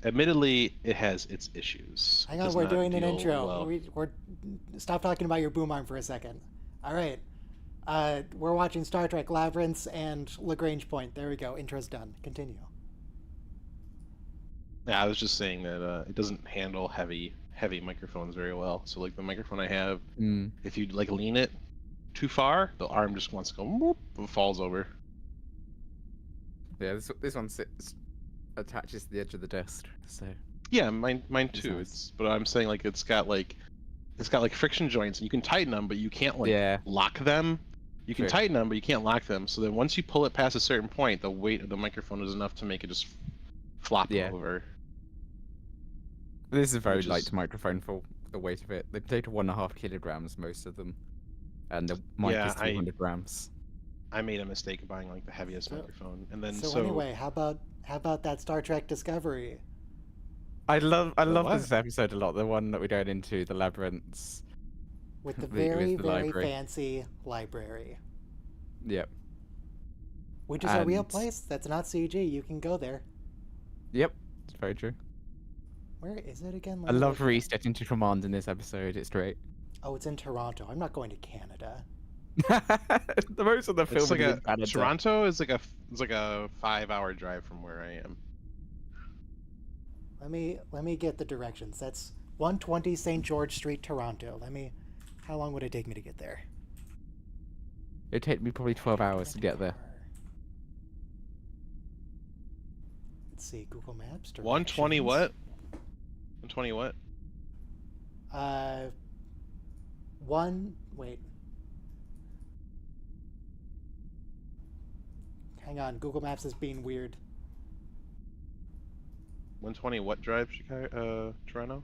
admittedly, it has its issues. Hang It on, does we're not doing an deal intro. well. We're stop talking about your boom arm for a second. All right. We're watching Star Trek Labyrinths and Lagrange Point. There we go. Intro's done. Continue. Yeah, I was just saying that it doesn't handle heavy microphones very well. So like the microphone I have, if you like lean it too far, the arm just wants to go whoop, and falls over. Yeah, this one sits attaches to the edge of the desk. So Yeah, mine too. nice. But I'm saying like it's got like friction joints, and you can tighten them, but you can't like lock them. You can tighten them, but you can't lock them. So then once you pull it past a certain point, the weight of the microphone is enough to make it just flop over. This is a very light microphone for the weight of it. They take 1.5 kilograms, most of them, and the mic is 200 grams. I made a mistake of buying like the heaviest microphone, and then so anyway, how about that Star Trek Discovery? I love this episode a lot. The one that we're going into, the Labyrinths, with the very fancy library. Yep. Which is a real place. That's not CG. You can go there. Yep, it's very true. Where is it again? I love Reese getting to command in this episode. It's great. Oh, it's in Toronto. I'm not going to Canada. The most of the film is like Toronto is like a 5-hour drive from where I am. Let me get the directions. That's 120 St. George Street, Toronto. How long would it take me to get there? It'd take me probably 12 hours to get there. Let's see, Google Maps. 120 what? 120 what? Wait. Hang on, Google Maps is being weird. 120 what drive, Toronto?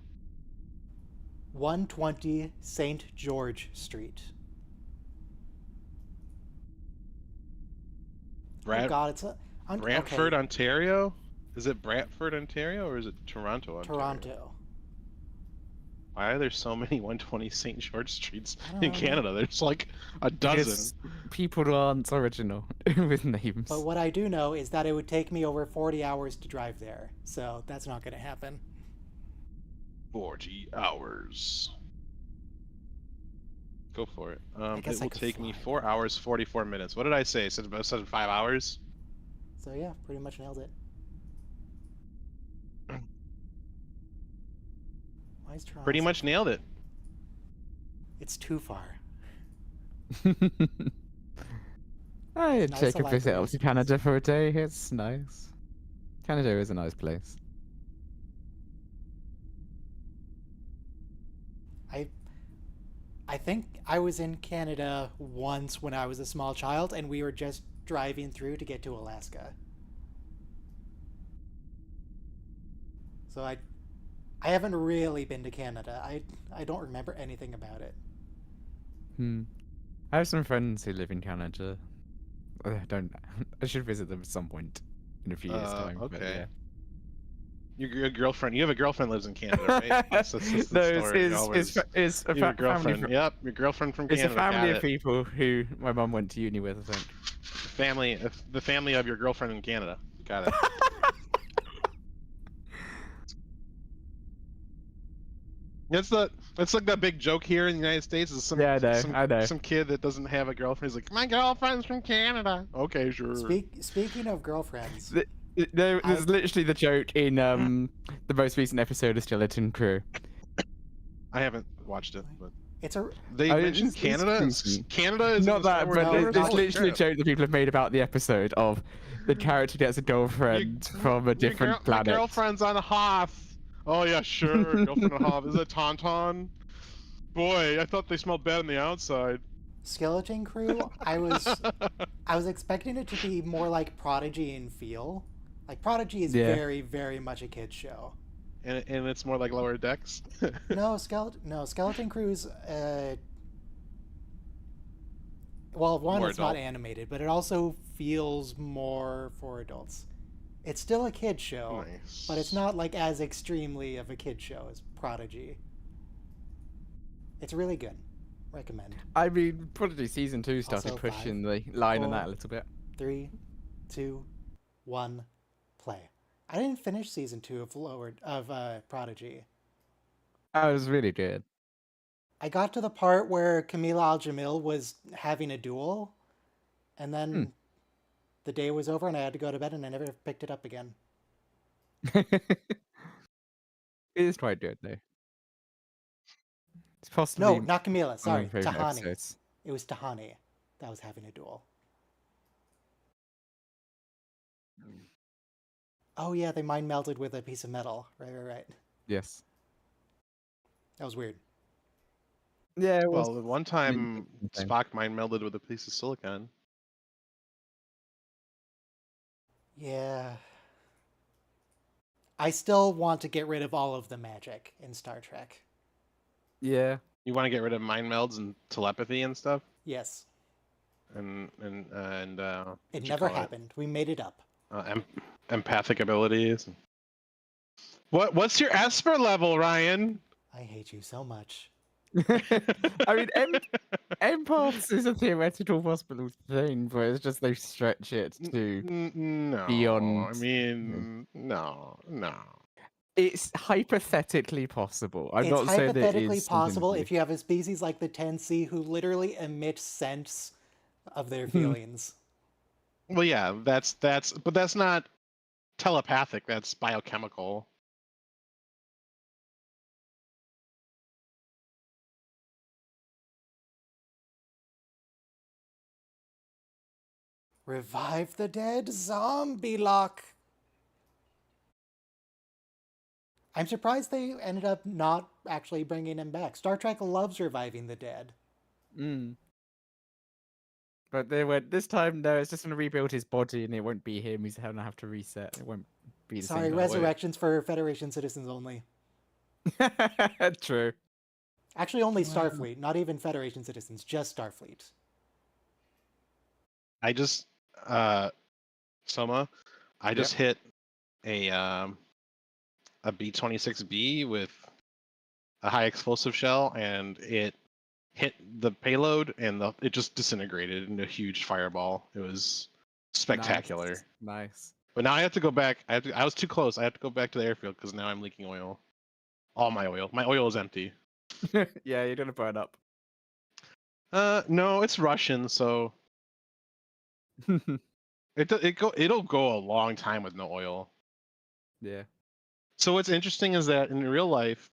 120 St. George Street. Oh God, it's Brantford, Ontario? Is it Brantford, Ontario, or is it Toronto, Ontario? Toronto. Why are there so many 120 St. George Streets in Canada? There's like a dozen. Because people aren't original with names. But what I do know is that it would take me over 40 hours to drive there, so that's not going to happen. 40 hours. Go for it. It will take me 4 hours, 44 minutes. What did I say? Said 5 hours? So yeah, pretty much nailed it. Pretty much nailed it. It's too far. I'd take a visit up to Canada for a day. It's nice. Canada is a nice place. I think I was in Canada once when I was a small child, and we were just driving through to get to Alaska. So I haven't really been to Canada. I don't remember anything about it. I have some friends who live in Canada. I should visit them at some point in a few years' time. Okay. But yeah. Your girlfriend. You have a girlfriend lives in Canada, right? That's the it's a your girlfriend. Yep, your girlfriend from Canada. It's a family of people who my mum went to uni with, I think. The family of your girlfriend in Canada. Got it. That's like that big joke here in the United States. Is some I know. Some kid that doesn't have a girlfriend. He's like, my girlfriend's from Canada. Okay, sure. Speaking of girlfriends, there's literally the joke in the most recent episode of Skeleton Crew. I haven't watched it, but they mentioned Canada. Canada is not that, but there's literally a joke that people have made about the episode of the character gets a girlfriend from a different planet. My girlfriend's on Hoth. Oh yeah, sure. Girlfriend on Hoth. Is it Tauntaun? Boy, I thought they smelled bad on the outside. Skeleton Crew. I was expecting it to be more like Prodigy in feel. Like Prodigy is very, very much a kid's show. And it's more like Lower Decks. No, Skeleton Crew's. Well, one, it's not animated, but it also feels more for adults. It's still a kid show, but it's not like as extremely of a kid show as Prodigy. It's really good. Recommend. I mean, Prodigy season 2 started pushing the line on that a little bit. 3, 2, 1, play. I didn't finish season 2 of Prodigy. Oh, it was really good. I got to the part where Camila Al-Jamil was having a duel, and then the day was over and I had to go to bed and I never picked it up again. It is quite good though. It's possibly No, not Camila. Sorry, Tahani. Episodes. It was Tahani that was having a duel. Oh yeah, they mind melded with a piece of metal. Right. Yes. That was weird. Yeah. It was... Well, one time Spock mind melded with a piece of silicon. Yeah. I still want to get rid of all of the magic in Star Trek. Yeah. You want to get rid of mind melds and telepathy and stuff? Yes. And it never happened. We made it up. Empathic abilities. What's your Esper level, Ryan? I hate you so much. I mean, empaths is a theoretical possible thing, but it's just they stretch it to beyond. I mean, no. It's hypothetically possible. I'm not saying that it's hypothetically possible if you have a species like the 10C who literally emit sense of their feelings. Well, yeah, but that's not telepathic. That's biochemical. Revive the dead, zombie lock. I'm surprised they ended up not actually bringing him back. Star Trek loves reviving the dead. But they went this time. No, it's just going to rebuild his body, and it won't be him. He's going to have to reset. It won't be the same. Sorry, resurrections for Federation citizens only. True. Actually, only Starfleet, not even Federation citizens, just Starfleet. I just Soma, I just hit a B-26B with a high explosive shell, and it hit the payload, and it just disintegrated into a huge fireball. It was spectacular. Nice. But now I have to go back. I was too close. I have to go back to the airfield because now I'm leaking oil. All my oil. My oil is empty. Yeah, you're gonna burn up. No, it's Russian, so it'll go a long time with no oil. Yeah. So what's interesting is that in real life,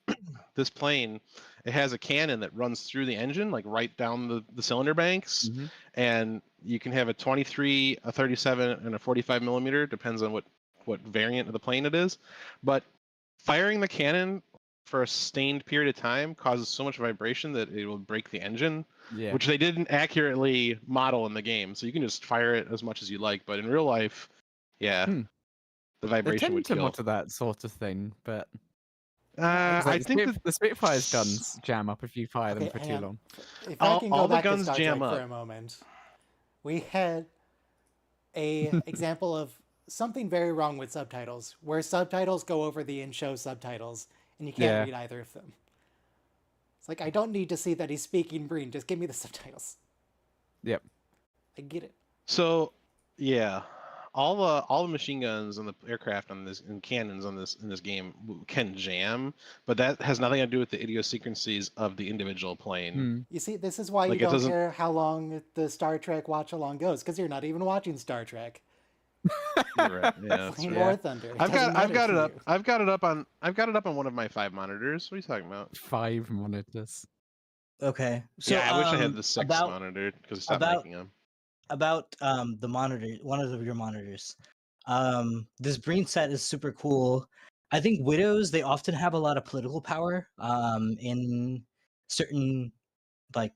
this plane, it has a cannon that runs through the engine, like right down the cylinder banks, and you can have a 23, a 37, and a 45 millimeter, depends on what variant of the plane it is. But firing the cannon for a sustained period of time causes so much vibration that it will break the engine, which they didn't accurately model in the game. So you can just fire it as much as you like, but in real life, the vibration would kill. To that sort of thing, but I think the Spitfire's guns jam up if you fire them for too long. If I can go back to Star Trek for a moment, we had a example of something very wrong with subtitles, where subtitles go over the in-show subtitles, and you can't read either of them. It's like, I don't need to see that he's speaking Breen, just give me the subtitles. Yep. I get it. So, yeah. All the machine guns and the aircraft on this and cannons in this game can jam, but that has nothing to do with the idiosyncrasies of the individual plane. You see, this is why you don't care how long the Star Trek watch-along goes, because you're not even watching Star Trek. You're right. Yeah, War Thunder. I've got it up. I've got it up on one of my 5 monitors. What are you talking about? 5 monitors. Okay. So yeah, I wish I had the 6 monitor because I stopped making them. About the monitor, one of your monitors. This Breen set is super cool. I think widows, they often have a lot of political power in certain like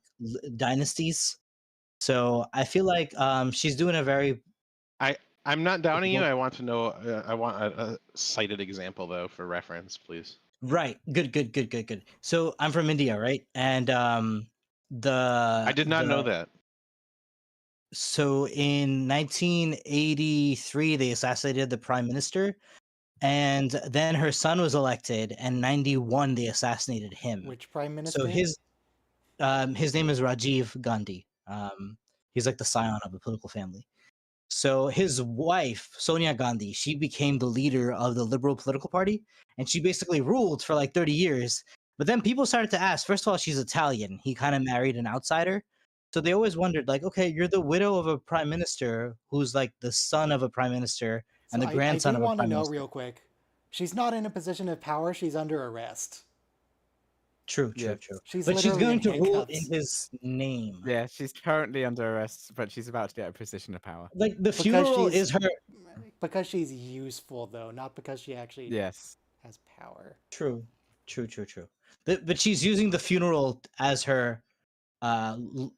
dynasties. So I feel like she's doing a very. I'm not downing you. I want to know. I want a cited example though for reference, please. Right. Good. So I'm from India, right? And I did not know that. So in 1983, they assassinated the prime minister, and then her son was elected. And 91, they assassinated him. Which prime minister? So his name is Rajiv Gandhi. He's like the scion of the political family. So his wife, Sonia Gandhi, she became the leader of the Liberal political party, and she basically ruled for like 30 years. But then people started to ask, first of all, she's Italian. He kind of married an outsider. So they always wondered, like, okay, you're the widow of a prime minister who's like the son of a prime minister and the grandson of a prime minister. I do want to know real quick. She's not in a position of power. She's under arrest. True. But she's going to rule in his name. Yeah, she's currently under arrest, but she's about to get a position of power. Like the funeral is her. Because she's useful, though, not because she actually has power. True. But she's using the funeral as her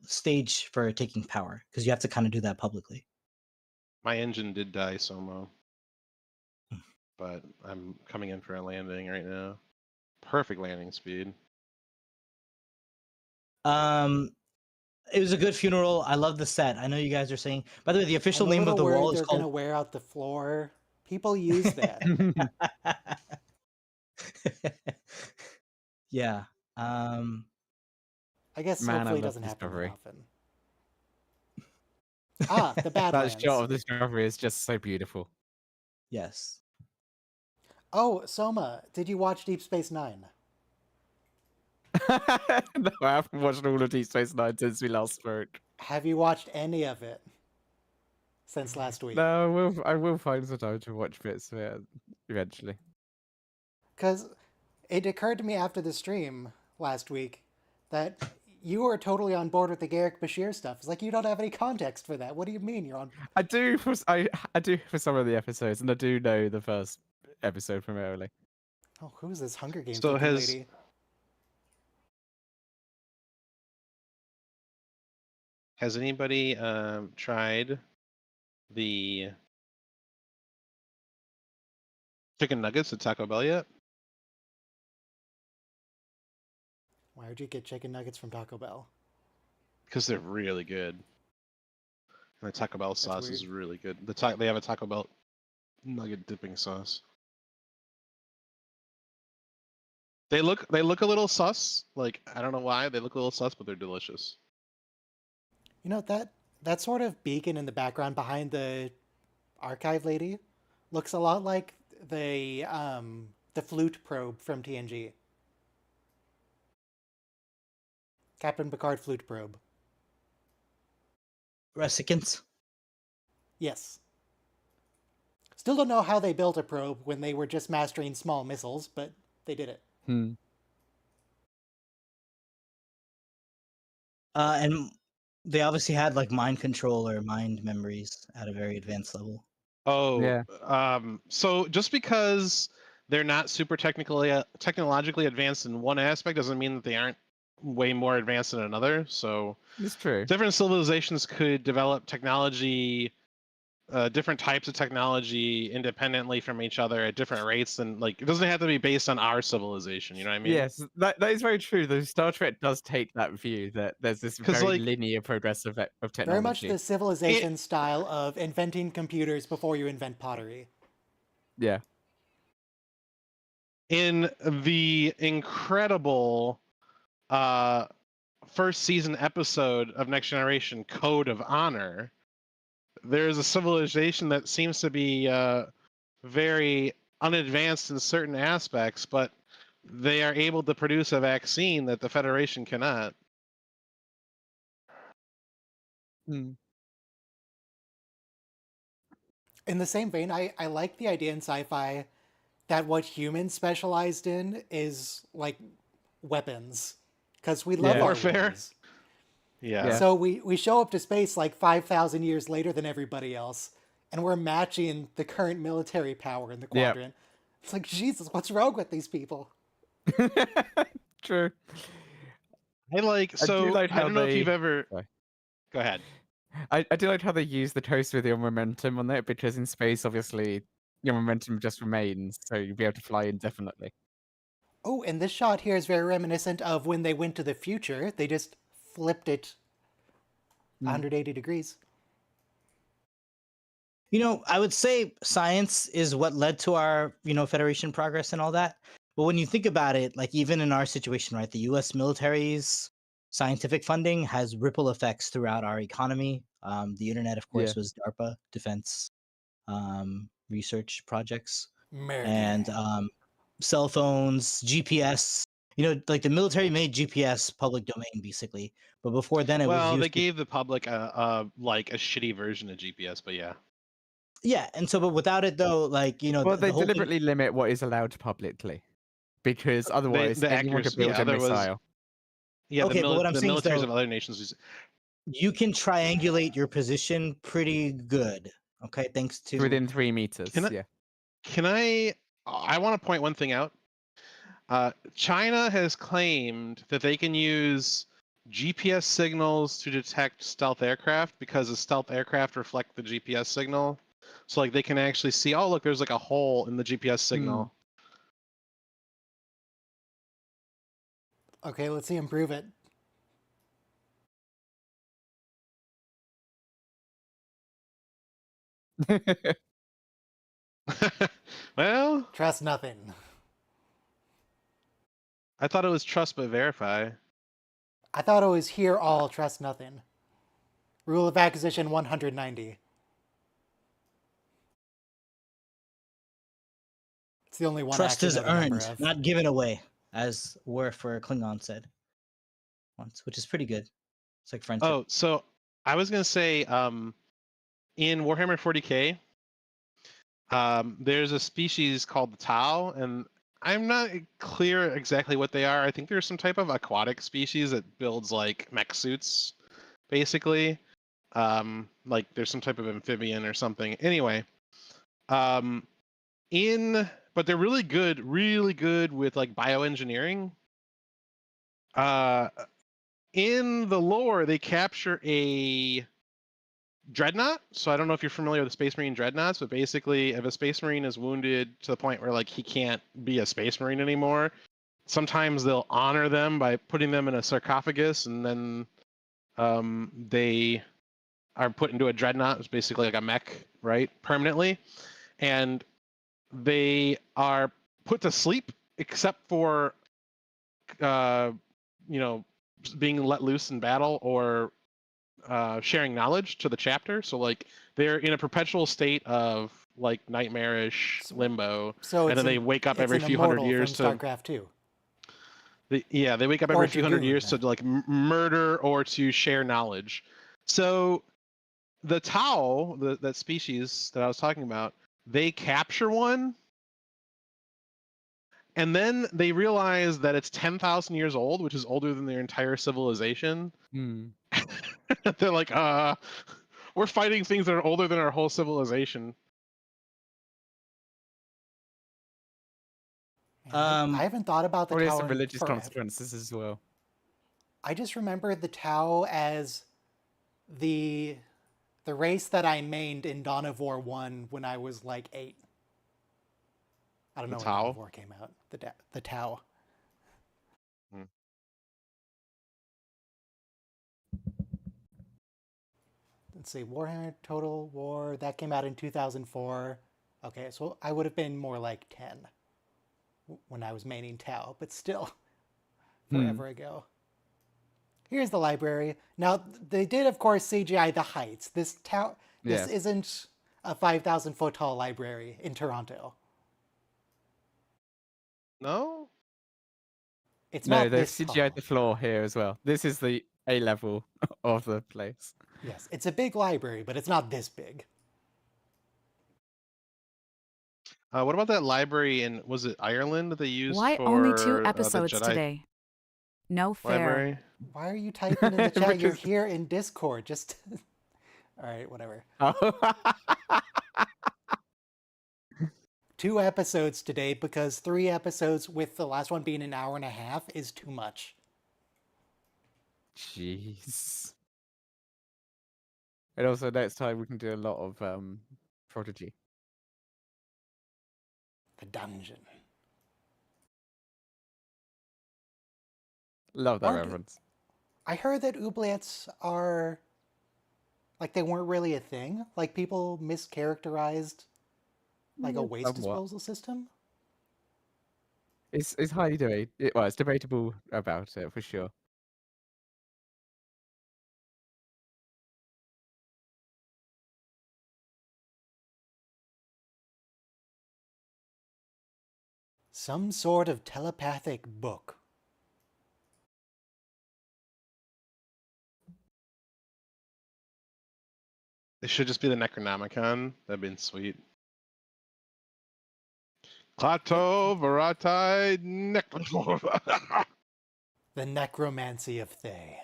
stage for taking power, because you have to kind of do that publicly. My engine did die, Somo. But I'm coming in for a landing right now. Perfect landing speed. It was a good funeral. I love the set. I know you guys are saying. By the way, the official name of the wall is called. They're gonna wear out the floor. People use that. Yeah. I guess hopefully it doesn't happen very often. The Badlands. That shot of the Discovery is just so beautiful. Yes. Oh, Soma, did you watch Deep Space Nine? No, I haven't watched all of Deep Space Nine since we last spoke. Have you watched any of it since last week? No, I will find some time to watch bits of it eventually. Because it occurred to me after the stream last week that you were totally on board with the Garrick Bashir stuff. It's like you don't have any context for that. What do you mean you're on? I do for some of the episodes, and I do know the first episode primarily. Oh, who's this Hunger Games lady? Has anybody tried the chicken nuggets at Taco Bell yet? Why would you get chicken nuggets from Taco Bell? Because they're really good. And the Taco Bell sauce is really good. They have a Taco Bell nugget dipping sauce. They look a little sus. Like, I don't know why they look a little sus, but they're delicious. You know, that sort of beacon in the background behind the archive lady looks a lot like the flute probe from TNG. Captain Picard flute probe. Vesicants? Yes. Still don't know how they built a probe when they were just mastering small missiles, but they did it. And they obviously had like mind control or mind memories at a very advanced level. Oh, yeah. So just because they're not super technologically advanced in one aspect doesn't mean that they aren't way more advanced than another. So it's true. Different civilizations could develop technology, different types of technology independently from each other at different rates, and like it doesn't have to be based on our civilization. You know what I mean? Yes, that is very true. Though Star Trek does take that view that there's this very linear progress of technology. Very much the civilization style of inventing computers before you invent pottery. Yeah. In the incredible first season episode of Next Generation, Code of Honor, there's a civilization that seems to be very unadvanced in certain aspects, but they are able to produce a vaccine that the Federation cannot. In the same vein, I like the idea in sci-fi that what humans specialized in is like weapons, because we love warfare. Yeah. So we show up to space like 5,000 years later than everybody else, and we're matching the current military power in the quadrant. Yep. It's like, Jesus, what's wrong with these people? True. I don't know if you've ever... Sorry. Go ahead. I do like how they use the toast with your momentum on it, because in space, obviously, your momentum just remains, so you'll be able to fly indefinitely. Oh, and this shot here is very reminiscent of when they went to the future. They just flipped it 180 degrees. You know, I would say science is what led to our, Federation progress and all that. But when you think about it, like even in our situation, right, the U.S. military's scientific funding has ripple effects throughout our economy. The internet, of course, was DARPA, defense research projects, and cell phones, GPS. Like the military made GPS public domain basically, but before then it was used. Well, they gave the public a shitty version of GPS, but yeah. Yeah, and so but without it though, like well, they the whole deliberately limit what is allowed publicly, because otherwise anyone could build a missile. Yeah, okay, but what I'm the saying is militaries though, of other nations. You can triangulate your position pretty good. Okay, thanks to within 3 meters. Can I want to point one thing out. China has claimed that they can use GPS signals to detect stealth aircraft because the stealth aircraft reflect the GPS signal. So like they can actually see, oh look, there's like a hole in the GPS signal. Okay, let's see him prove it. Well, trust nothing. I thought it was trust but verify. I thought it was hear all, trust nothing. Rule of acquisition 190. It's the only one. Trust is earned, not given away, as Warfare Klingon said once, which is pretty good. It's like friendship. Oh, so I was gonna say, in Warhammer 40k, there's a species called the Tau, and I'm not clear exactly what they are. I think there's some type of aquatic species that builds like mech suits, basically. Like there's some type of amphibian or something. Anyway, but they're really good with like bioengineering. In the lore, they capture a dreadnought. So I don't know if you're familiar with the Space Marine dreadnoughts, but basically, if a Space Marine is wounded to the point where like he can't be a Space Marine anymore, sometimes they'll honor them by putting them in a sarcophagus, and then they are put into a dreadnought. It's basically like a mech, right, permanently, and they are put to sleep except for being let loose in battle or sharing knowledge to the chapter. So like they're in a perpetual state of like nightmarish limbo, and then they wake up every few hundred years to StarCraft 2. They wake up every few hundred years to like murder or to share knowledge. So the Tau, that species that I was talking about, they capture one, and then they realize that it's 10,000 years old, which is older than their entire civilization. They're like, we're fighting things that are older than our whole civilization. I haven't thought about the Tau. Some religious consequences as well. I just remember the Tau as the race that I mained in Dawn of War 1 when I was like 8. I don't know when Dawn of War came out. The Tau. Let's see, Warhammer Total War, that came out in 2004. Okay, so I would have been more like 10 when I was maining Tau, but still forever ago. Here's the library. Now, they did, of course, CGI the heights. This isn't a 5,000-foot tall library in Toronto. No? It's not they this CGI'd the floor here as well. This is the A level of the place. Yes, it's a big library, but it's not this big. What about that library in, was it Ireland that they used Why for only 2 episodes today? No fair. Library? Why are you typing in the chat? You're here in Discord. Just all right, whatever. 2 episodes today because 3 episodes with the last one being an hour and a half is too much. Jeez. And also next time we can do a lot of Prodigy. The dungeon. Love that reference. I heard that oubliettes are like they weren't really a thing. Like people mischaracterized like a waste disposal system. It's highly debated. Well, it's debatable about it for sure. Some sort of telepathic book. It should just be the Necronomicon. That'd been sweet. Klato Varatai The Necromancy of Thay.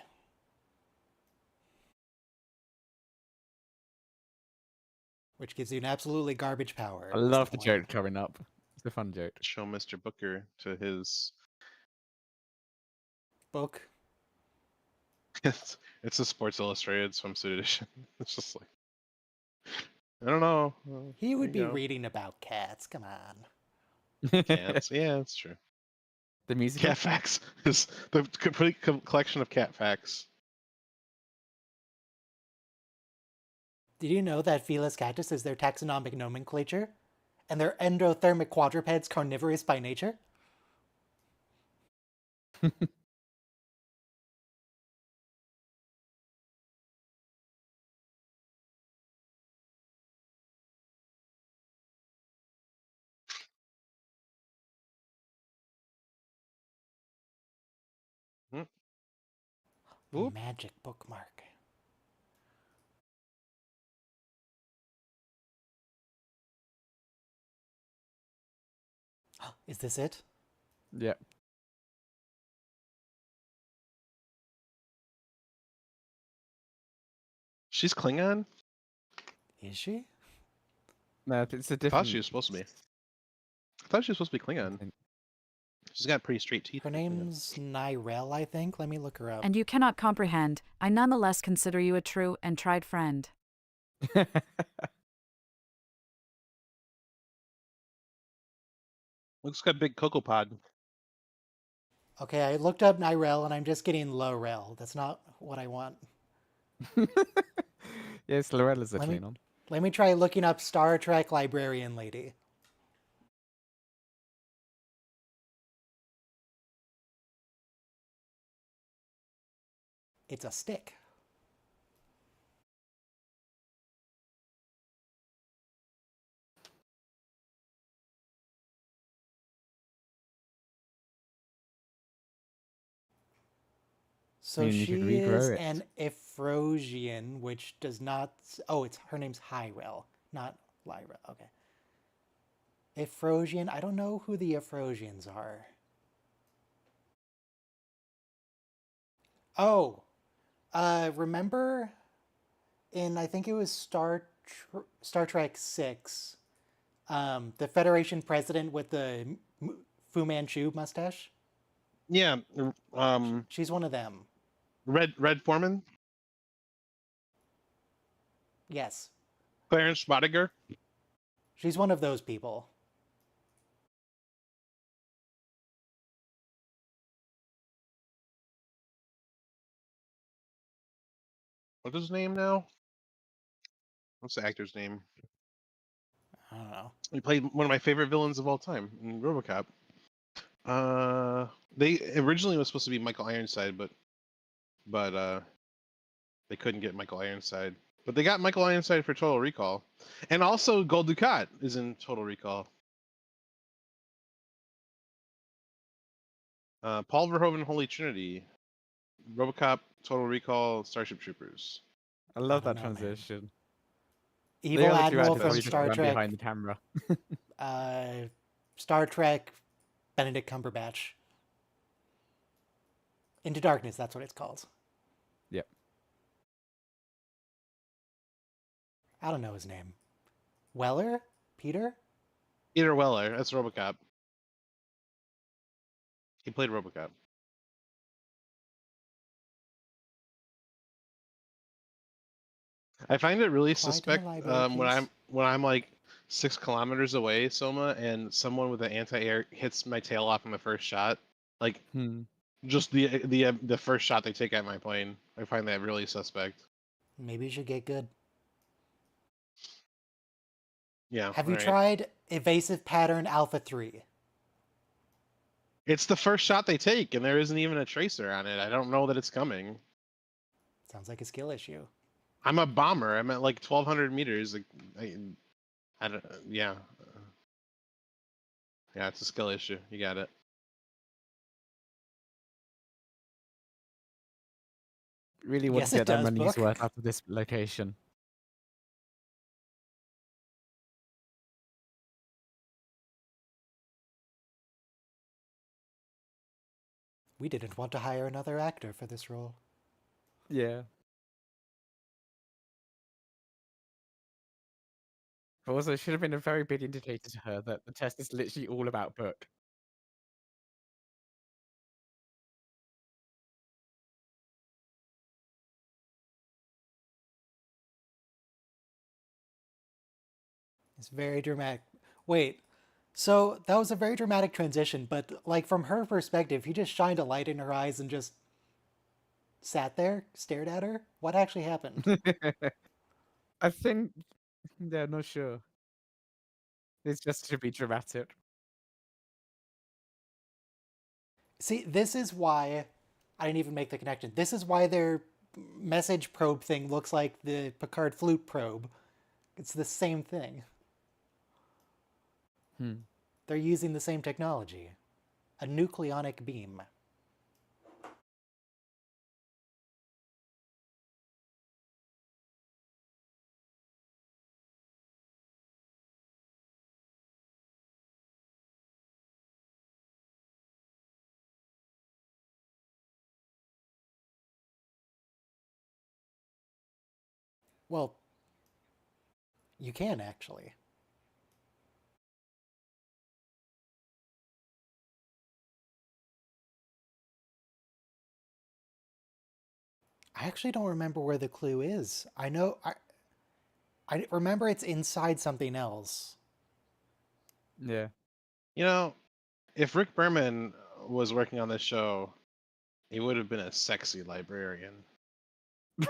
Which gives you an absolutely garbage power. I love the joke coming up. It's a fun joke. Show Mr. Booker to his book. It's a Sports Illustrated swimsuit edition. It's just like, I don't know. He would be reading about cats. Come on. Cats. Yeah, that's true. The music. Cat facts is the complete collection of cat facts. Did you know that Felis catus is their taxonomic nomenclature? And they're endothermic quadrupeds carnivorous by nature? Magic bookmark. Is this it? Yep. She's Klingon? Is she? No, it's a different. I thought she was supposed to be. I thought she was supposed to be Klingon. She's got pretty straight teeth. Her name's Nyrel, I think. Let me look her up. And you cannot comprehend. I nonetheless consider you a true and tried friend. Looks like a big cocoa pod. Okay, I looked up Nyrel and I'm just getting Lorel. That's not what I want. Yes, Lorella's a Klingon. Let me try looking up Star Trek Librarian Lady. It's a stick. So she is an Ephrodsian, which does not... Oh, her name's Hyrel, not Lyra. Okay. Ephrodsian. I don't know who the Ephrodsians are. Oh, remember in, I think it was Star Trek 6, the Federation president with the Fu Manchu mustache? Yeah. She's one of them. Red Foreman? Yes. Clarence Spottiger? She's one of those people. What's his name now? What's the actor's name? I don't know. He played one of my favorite villains of all time in RoboCop. They originally was supposed to be Michael Ironside, but they couldn't get Michael Ironside. But they got Michael Ironside for Total Recall, and also Gold Dukat is in Total Recall. Paul Verhoeven, Holy Trinity, RoboCop, Total Recall, Starship Troopers. I love that transition. Evil Admiral from Star Trek. Behind the camera. Star Trek, Benedict Cumberbatch. Into Darkness, that's what it's called. Yep. I don't know his name. Weller? Peter? Peter Weller, that's RoboCop. He played RoboCop. I find it really suspect when I'm like 6 kilometers away, Soma, and someone with an anti-air hits my tail off in the first shot. Like just the first shot they take at my plane. I find that really suspect. Maybe you should get good. Yeah. Have you tried Evasive Pattern Alpha 3? It's the first shot they take, and there isn't even a tracer on it. I don't know that it's coming. Sounds like a skill issue. I'm a bomber. I'm at like 1,200 meters. Like, I don't. Yeah. Yeah, it's a skill issue. You got it. Really want Yes, to it get that does, money's Book. worth out of this location. We didn't want to hire another actor for this role. Yeah. But also, it should have been a very big indicator to her that the test is literally all about Book. It's very dramatic. Wait, so that was a very dramatic transition, but like from her perspective, he just shined a light in her eyes and just sat there, stared at her. What actually happened? I think they're not sure. It's just to be dramatic. See, this is why I didn't even make the connection. This is why their message probe thing looks like the Picard flute probe. It's the same thing. They're using the same technology. A nucleonic beam. Well, you can actually. I actually don't remember where the clue is. I remember it's inside something else. Yeah. You know, if Rick Berman was working on this show, he would have been a sexy librarian. Do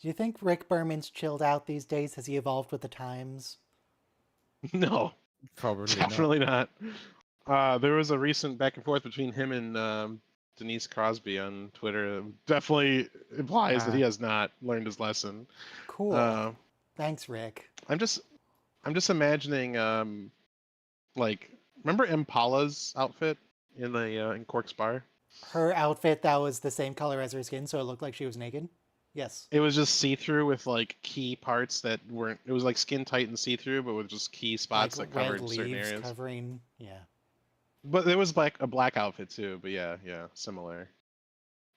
you think Rick Berman's chilled out these days? Has he evolved with the times? No, Probably definitely not. There was a recent back and forth between him and Denise Crosby on Twitter. Definitely implies that he has not learned his lesson. Cool. Thanks, Rick. I'm just imagining like, remember Impala's outfit in the in Cork's bar? Her outfit that was the same color as her skin, so it looked like she was naked? Yes. It was just see-through with like key parts that weren't. It was like skin tight and see-through, but with just key spots like that covered red certain leaves areas. covering, yeah. But it was like a black outfit too. But yeah, similar,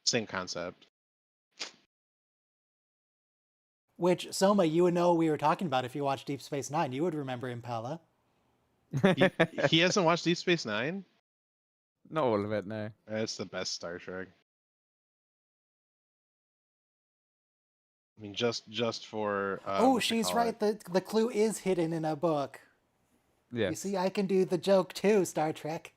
same concept. Which, Soma, you would know we were talking about if you watched Deep Space Nine. You would remember Impala. He hasn't watched Deep Space Nine? Not all of it, no. That's the best Star Trek. I mean, just for. Oh, she's right. The clue is hidden in a book. Yes. You see, I can do the joke too, Star Trek.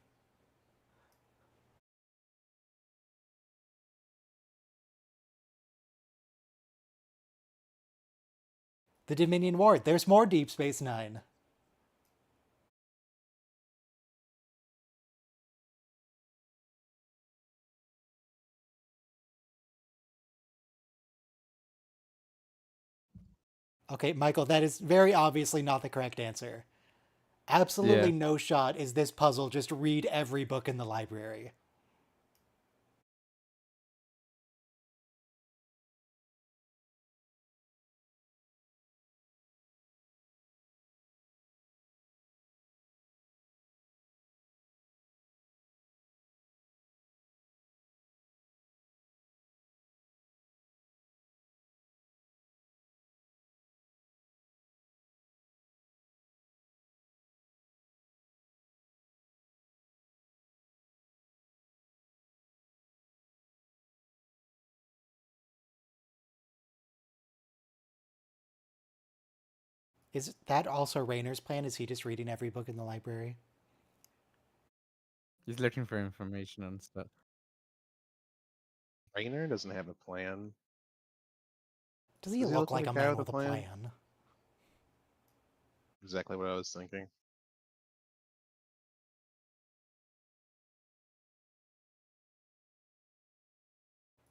The Dominion Ward. There's more Deep Space Nine. Okay, Michael, that is very obviously not the correct answer. Absolutely no shot is this puzzle just read every book in the library. Is that also Rayner's plan? Is he just reading every book in the library? He's looking for information and stuff. Rainer doesn't have a plan. Does he look like a man with a plan? Exactly what I was thinking.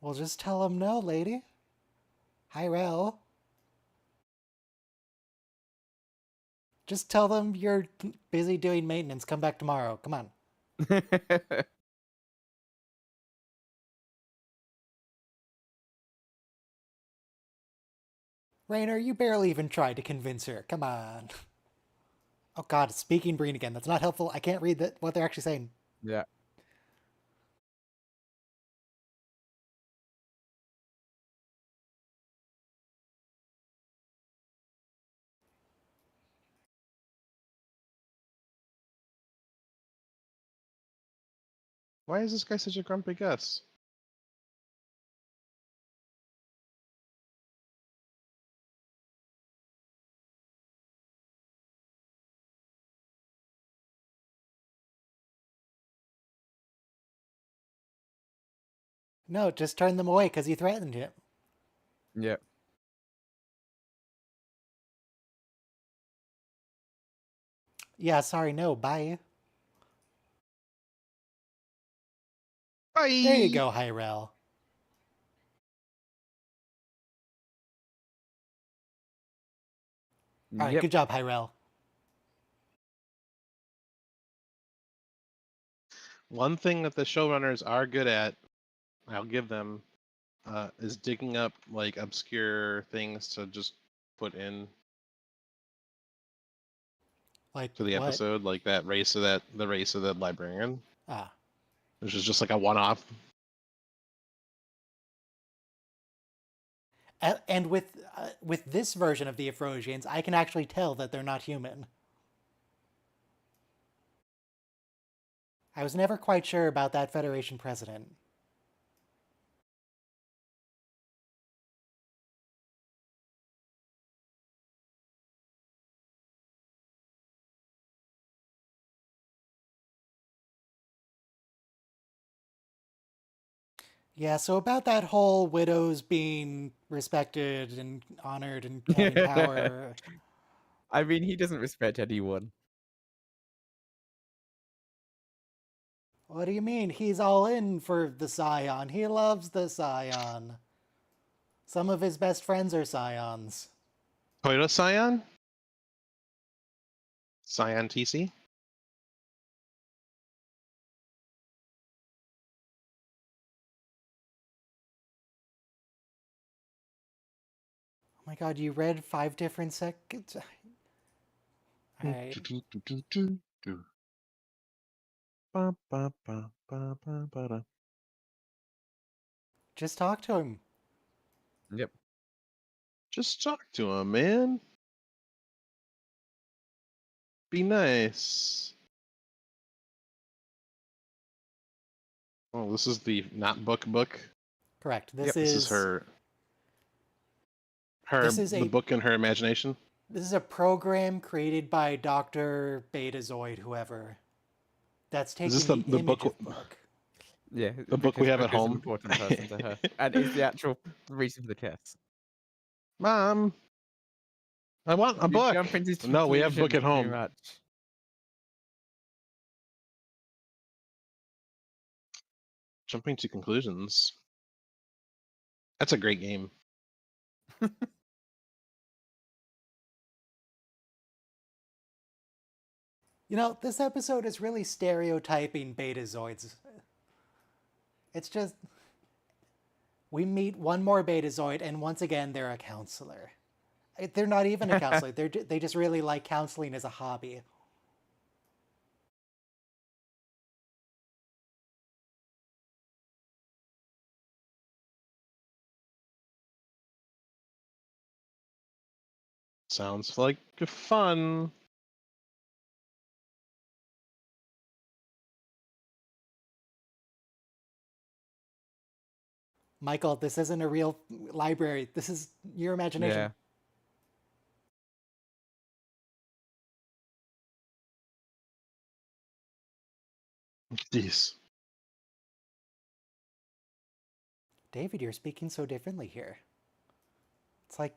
Well, just tell him no, lady. Hi, Rel. Just tell them you're busy doing maintenance. Come back tomorrow. Come on. Rainer, you barely even tried to convince her. Come on. Oh god, it's speaking Breen again. That's not helpful. I can't read what they're actually saying. Yeah. Why is this guy such a grumpy Gus? No, just turn them away because he threatened him. Yeah. Yeah, sorry, no, bye. Bye! There you go, Hyrule. Alright, good job, Hyrule. One thing that the showrunners are good at, I'll give them, is digging up like obscure things to just put in Like to the what? episode, like the race of the librarian, Ah. which is just like a one-off. And with this version of the Afrosians, I can actually tell that they're not human. I was never quite sure about that Federation president. Yeah, so about that whole widows being respected and honored and having power. I mean, he doesn't respect anyone. What do you mean? He's all in for the Scion. He loves the Scion. Some of his best friends are Scions. Toyota Scion? Scion TC? Oh my god, you read 5 different seconds? Alright. Just talk to him. Yep. Just talk to him, man. Be nice. Oh, this is the not book. Correct. This This is her. This is the book in her imagination. This is a program created by Dr. Betazoid, whoever. That's taking Is this the image book? of book. Yeah, the book we have at home. An important person to her, and is the actual reason for the test. Mom, I want a book. No, we have book at home. Jumping to conclusions. That's a great game. You know, this episode is really stereotyping Betazoids. It's just... We meet one more Betazoid, and once again, they're a counselor. They're not even a counselor. They just really like counseling as a hobby. Sounds like fun. Michael, this isn't a real library. This is your imagination. Yeah. Jeez. David, you're speaking so differently here. It's like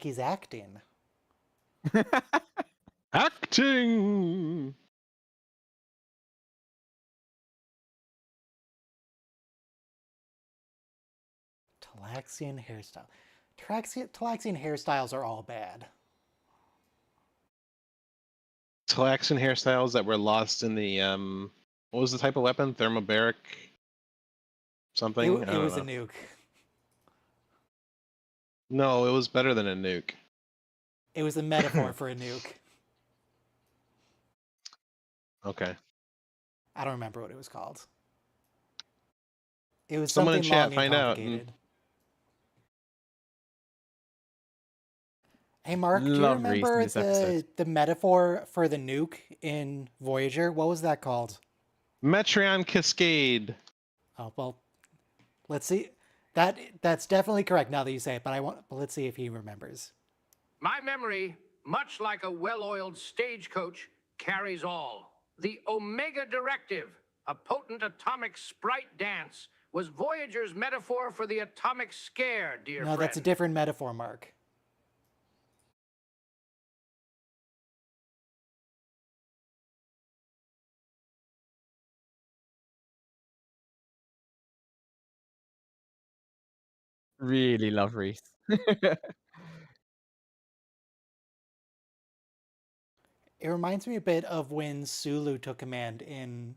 he's acting. Acting. Talaxian hairstyle. Talaxian hairstyles are all bad. Klaxon hairstyles that were lost in the what was the type of weapon? Thermobaric something? It was a nuke. No, it was better than a nuke. It was a metaphor for a nuke. Okay. I don't remember what it was called. It was Someone in something chat, long find and out. complicated. Hey Mark, do you Love remember this episode. the metaphor for the nuke in Voyager? What was that called? Metreon Cascade. Oh well, let's see. That's definitely correct now that you say it. But let's see if he remembers. My memory, much like a well-oiled stagecoach, carries all. The Omega Directive, a potent atomic sprite dance, was Voyager's metaphor for the atomic scare, dear friend. No, that's a different metaphor, Mark. Really love Reese. It reminds me a bit of when Sulu took command in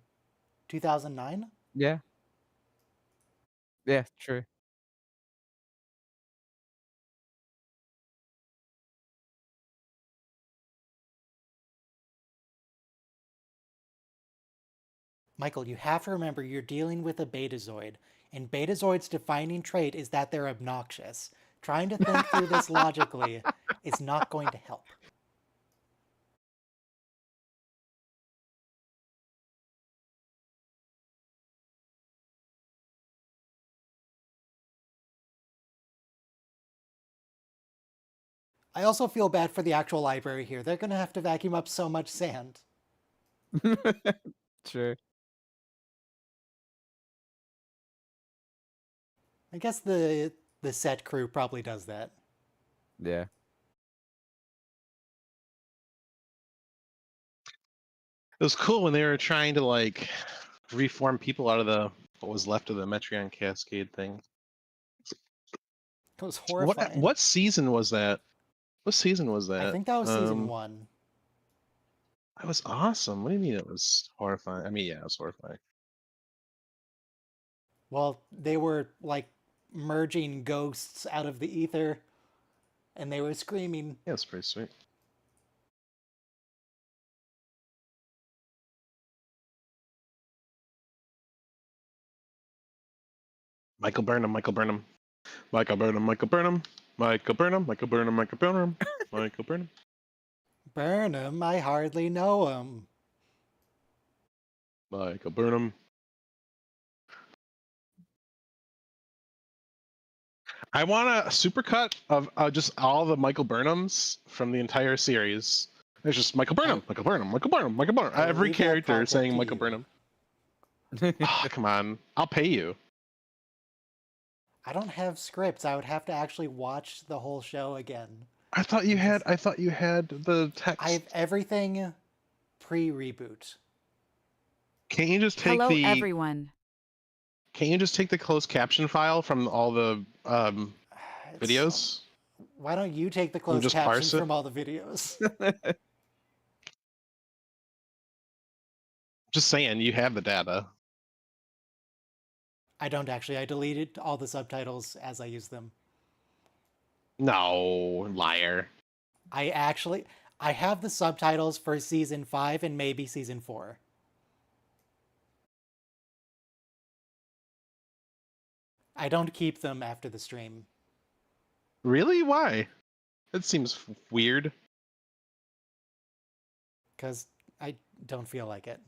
2009. Yeah. Yeah, true. Michael, you have to remember you're dealing with a Betazoid, and Betazoid's defining trait is that they're obnoxious. Trying to think through this logically is not going to help. I also feel bad for the actual library here. They're going to have to vacuum up so much sand. True. I guess the set crew probably does that. Yeah. It was cool when they were trying to like reform people out of what was left of the Metreon Cascade thing. It was horrifying. What season was that? What season was that? I think that was season 1. That was awesome. What do you mean it was horrifying? I mean, yeah, it was horrifying. Well, they were like merging ghosts out of the ether, and they were screaming. Yeah, it's pretty sweet. Michael Burnham, Michael Burnham. Michael Burnham, Michael Burnham. Michael Burnham, Michael Burnham, Michael Burnham. Michael Burnham. Burnham, I hardly know him. Michael Burnham. I want a supercut of just all the Michael Burnhams from the entire series. There's just Michael Burnham, Michael Burnham, Michael Burnham, Michael Burnham. Every character saying Michael Burnham. Oh, come on, I'll pay you. I don't have scripts. I would have to actually watch the whole show again. I thought you had the text. I have everything pre-reboot. Can't you just take Hello, everyone. Can't you just take the closed caption file from all the videos? Why don't you take the closed captions from all the videos? Just saying, you have the data. I don't actually. I deleted all the subtitles as I used them. No, liar. I have the subtitles for season 5 and maybe season 4. I don't keep them after the stream. Really? Why? That seems weird. Because I don't feel like it.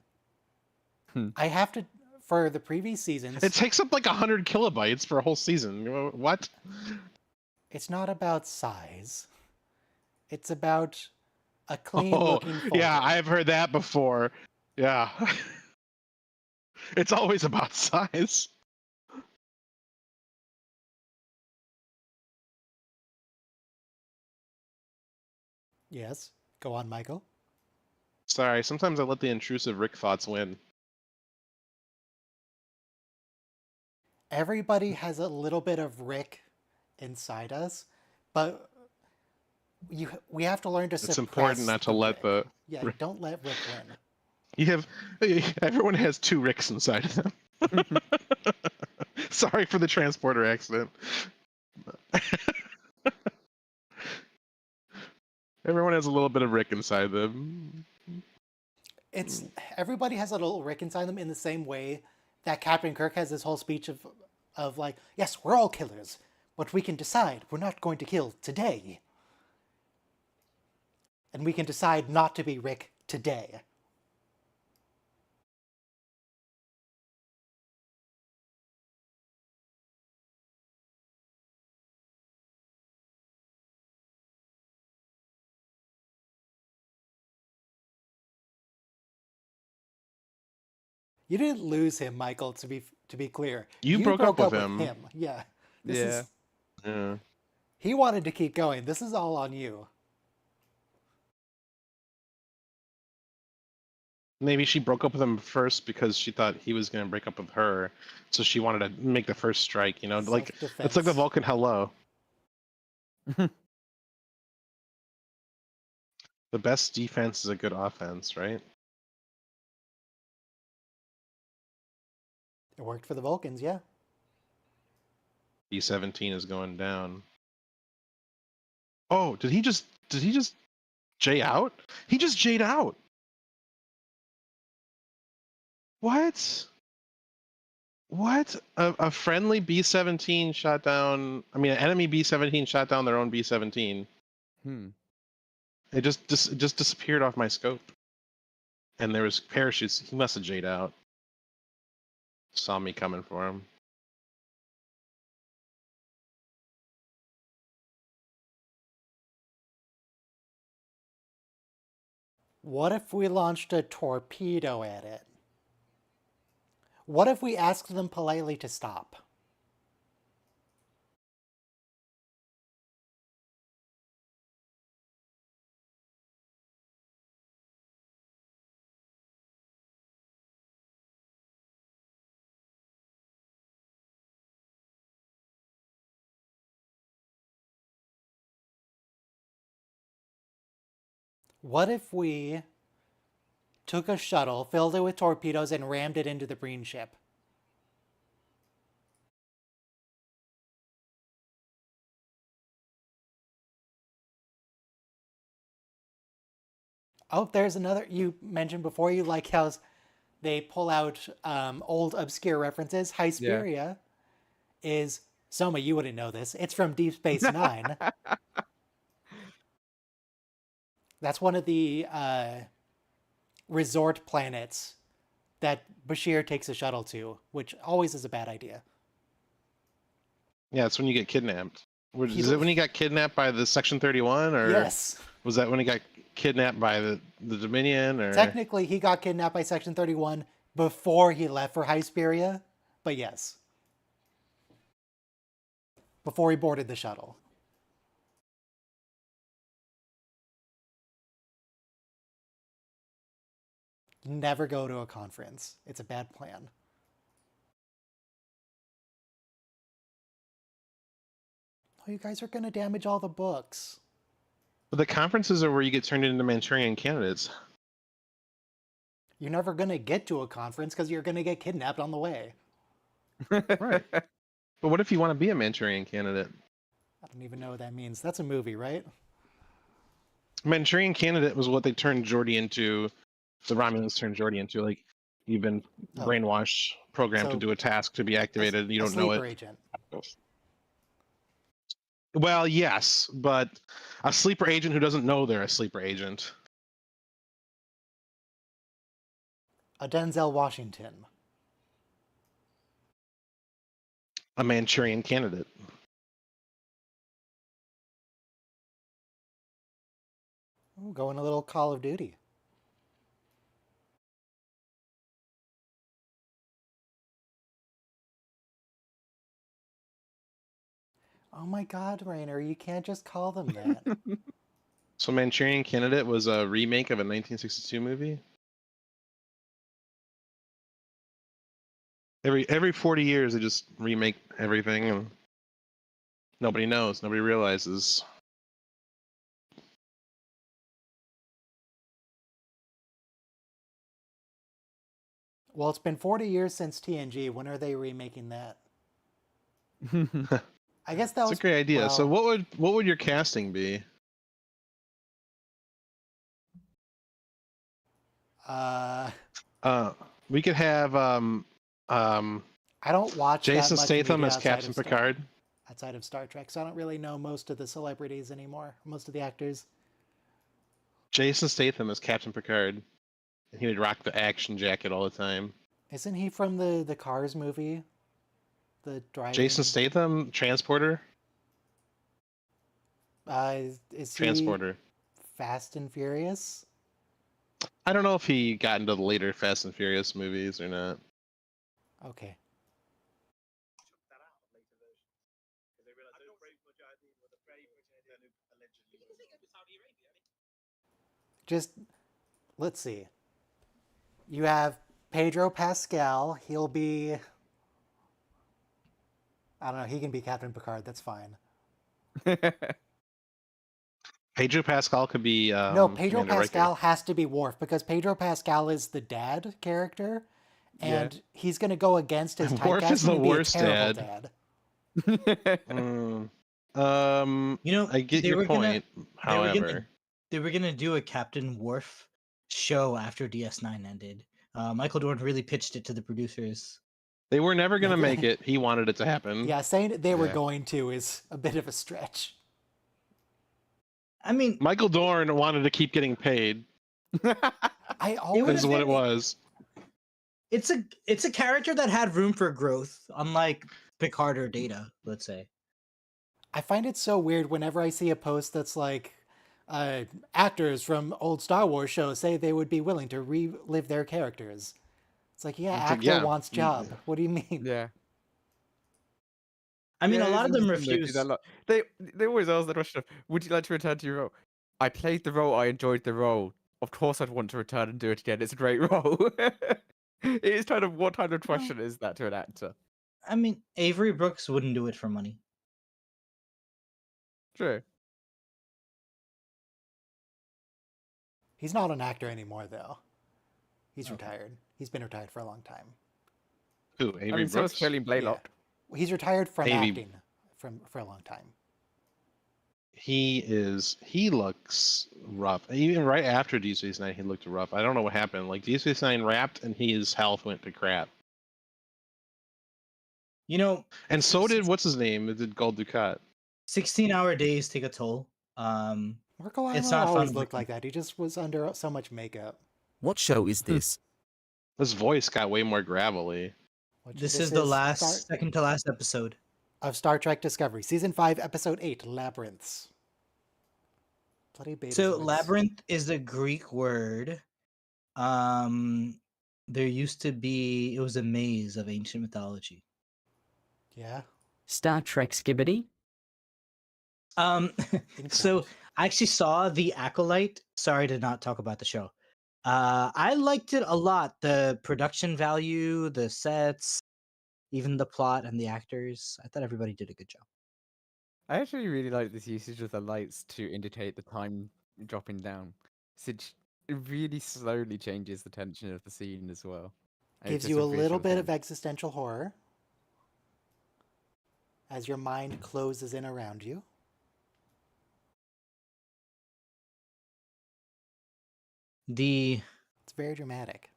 I have to, for the previous seasons... It takes up like 100 kilobytes for a whole season. What? It's not about size. It's about a clean-looking folder. Yeah, I've heard that before. Yeah. It's always about size. Yes. Go on, Michael. Sorry, sometimes I let the intrusive Rick thoughts win. Everybody has a little bit of Rick inside us, but we have to learn to suppress. It's important not to let the Yeah, don't let Rick win. You have everyone has 2 Ricks inside of them. Sorry for the transporter accident. Everyone has a little bit of Rick inside them. It's everybody has a little Rick inside them in the same way that Captain Kirk has this whole speech of like, yes, we're all killers, but we can decide we're not going to kill today. And we can decide not to be Rick today. You didn't lose him, Michael, to be clear. You broke up with him. Yeah. Yeah. He wanted to keep going. This is all on you. Maybe she broke up with him first because she thought he was going to break up with her, so she wanted to make the first strike. You know, like it's like the Vulcan hello. The best defense is a good offense, right? It worked for the Vulcans, yeah. B-17 is going down. Oh, did he just J out? He just J'd out. What? What? A friendly B-17 shot down. I mean, an enemy B-17 shot down their own B-17. It just disappeared off my scope. And there was parachutes. He must have J'd out. Saw me coming for him. What if we launched a torpedo at it? What if we asked them politely to stop? What if we took a shuttle, filled it with torpedoes, and rammed it into the Breen ship? Oh, there's another. You mentioned before you like how they pull out old obscure references. Hesperia is... Soma, you wouldn't know this. It's from Deep Space Nine. That's one of the resort planets that Bashir takes a shuttle to, which always is a bad idea. Yeah, it's when you get kidnapped. Is it when he got kidnapped by the Section 31, or yes, was that when he got kidnapped by the Dominion? Or technically, he got kidnapped by Section 31 before he left for Hesperia, but yes, before he boarded the shuttle. Never go to a conference. It's a bad plan. Oh, you guys are going to damage all the books. But the conferences are where you get turned into Manchurian candidates. You're never going to get to a conference because you're going to get kidnapped on the way. Right. But what if you want to be a Manchurian candidate? I don't even know what that means. That's a movie, right? Manchurian candidate was what they turned Geordi into. The Romulans turned Geordi into, like, you've been brainwashed, programmed to do a task to be activated, and you don't know it. Agent. Well, yes, but a sleeper agent who doesn't know they're a sleeper agent. A Denzel Washington. A Manchurian candidate. Ooh, going a little Call of Duty. Oh my God, Rainer, you can't just call them that. So Manchurian Candidate was a remake of a 1962 movie? Every 40 years they just remake everything and nobody knows, nobody realizes. Well, it's been 40 years since TNG. When are they remaking that? I guess that was a great idea. Well, so what would your casting be? We could have I don't watch Jason that much Statham media as Captain Picard. Outside of Star Trek, so I don't really know most of the celebrities anymore, most of the actors. Jason Statham as Captain Picard, and he would rock the action jacket all the time. Isn't he from the Cars movie? The driving. Jason Statham, Transporter. Is Transporter. He Fast and Furious? I don't know if he got into the later Fast and Furious movies or not. Okay. Just let's see. You have Pedro Pascal. He'll be. I don't know. He can be Captain Picard. That's fine. Pedro Pascal could be. No, Pedro Commander Pascal Riker. has to be Worf because Pedro Pascal is the dad character, and he's going to go against his typecast. Worf is the and be worst a terrible dad. I get your point. However, they were gonna do a Captain Worf show after DS9 ended. Michael Dorn really pitched it to the producers. They were never gonna make it. He wanted it to happen. Yeah, saying they were going to is a bit of a stretch. I mean, Michael Dorn wanted to keep getting paid. I always is what it was. It's a character that had room for growth, unlike Picard or Data, let's say. I find it so weird whenever I see a post that's like, actors from old Star Wars shows say they would be willing to relive their characters. It's like, actor wants job. What do you mean? Yeah. I mean, a lot of them refuse. They always ask the question of, would you like to return to your role? I played the role, I enjoyed the role. Of course I'd want to return and do it again. It's a great role. It is kind of, what kind of question is that to an actor? I mean, Avery Brooks wouldn't do it for money. True. He's not an actor anymore, though. He's retired. He's been retired for a long time. Who? Avery Brooks? So is Kelly Blaylock. Yeah. He's retired from acting for a long time. He looks rough. Even right after Deep Space Nine, he looked rough. I don't know what happened. Like, Deep Space Nine wrapped, and his health went to crap. You know, and so did what's his name? It did Gold Dukat. 16-hour days take a toll. Marco always looked like that. He just was under so much makeup. What show is this? His voice got way more gravelly. This is the second to last episode of Star Trek Discovery, Season 5, Episode 8, Labyrinths. Bloody beta. So labyrinth is a Greek word. There used to be, it was a maze of ancient mythology. Yeah. Star Trek Skibbity? So I actually saw The Acolyte. Sorry to not talk about the show. I liked it a lot. The production value, the sets, even the plot and the actors. I thought everybody did a good job. I actually really like this usage of the lights to indicate the time dropping down. It really slowly changes the tension of the scene as well. Gives you a little bit of existential horror as your mind closes in around you. It's very dramatic.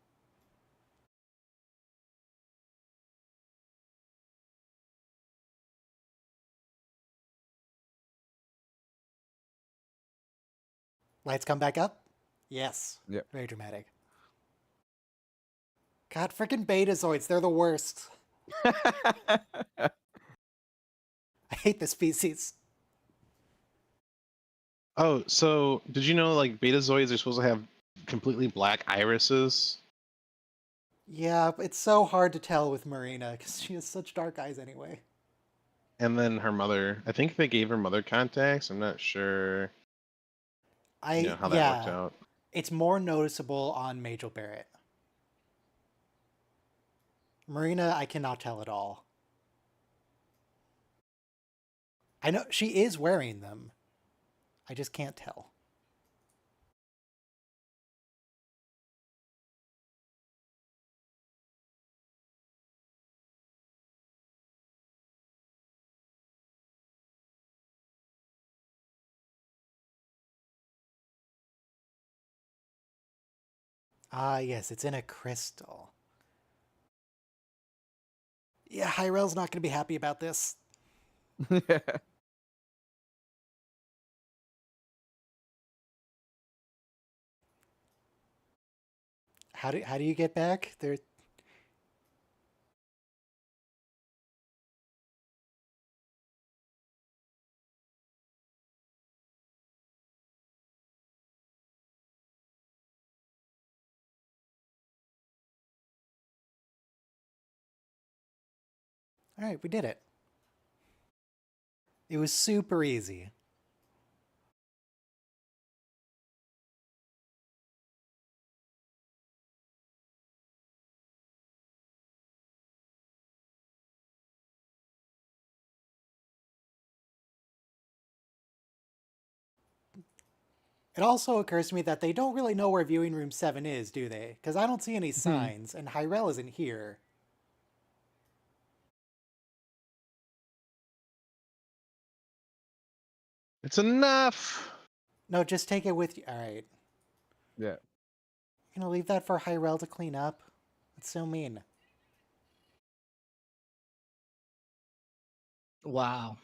Lights come back up? Yes. Yep. Very dramatic. God, freaking Betazoids, they're the worst. I hate this species. Oh, so did you know, like, Betazoids are supposed to have completely black irises? Yeah, it's so hard to tell with Marina because she has such dark eyes anyway. And then her mother, I think they gave her mother contacts. I'm not sure how that worked out. It's more noticeable on Majel Barrett. Marina, I cannot tell at all. I know she is wearing them. I just can't tell. Ah, yes, it's in a crystal. Yeah, Hyrel's not going to be happy about this. How do you get back? There. All right, we did it. It was super easy. It also occurs to me that they don't really know where Viewing Room 7 is, do they? Because I don't see any signs, and Hyrel isn't here. It's enough! No, just take it with you. All right. Yeah. You gonna leave that for Hyrel to clean up? That's so mean. Wow.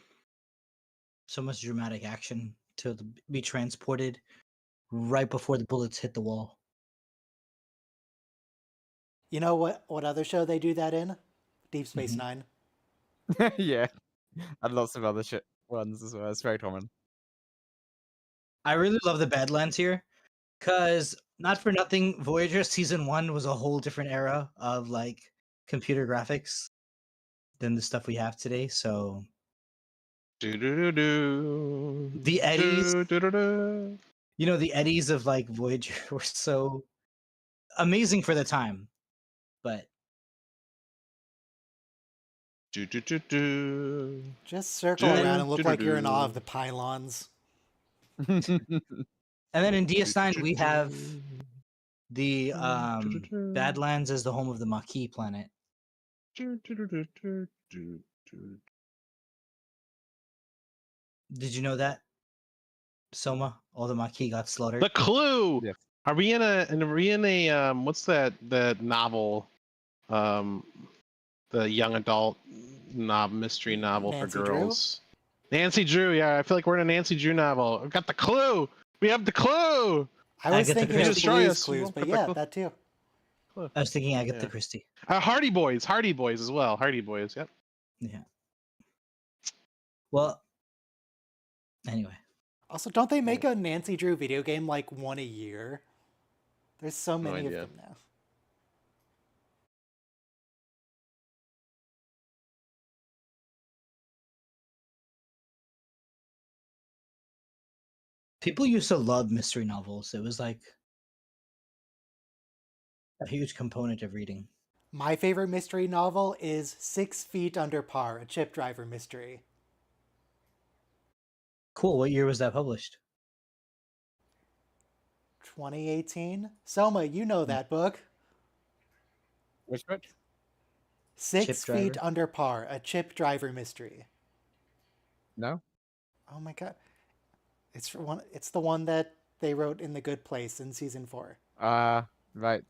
So much dramatic action to be transported right before the bullets hit the wall. You know what other show they do that in? Deep Space Nine. Yeah. And lots of other shit ones as well. It's very common. I really love the Badlands here, because not for nothing, Voyager Season 1 was a whole different era of like computer graphics than the stuff we have today. So the eddies, you know, the eddies of like Voyager were so amazing for the time, but Just circle around and look like you're in awe of the pylons. And then in DS9 we have the Badlands as the home of the Maquis planet. Did you know that, Soma? All the Maquis got slaughtered. The Clue. Yeah. Are we in a what's that novel? The young adult mystery novel Nancy for girls. Drew? Nancy Drew, yeah. I feel like we're in a Nancy Drew novel. We've got the Clue. We have the Clue. I was thinking of Destroy Blue's us. Clues, but yeah, that too. I was thinking Agatha Christie. Hardy Boys as well. Hardy Boys, yep. Yeah. Well, anyway. Also, don't they make a Nancy Drew video game like one a year? There's so many of them now. People used to love mystery novels. It was like a huge component of reading. My favorite mystery novel is 6 Feet Under Par, a chip driver mystery. Cool. What year was that published? 2018. Soma, you know that book. Which book? 6 Feet Under Par, a chip driver mystery. No. Oh my god. It's the one that they wrote in The Good Place in season 4. Right.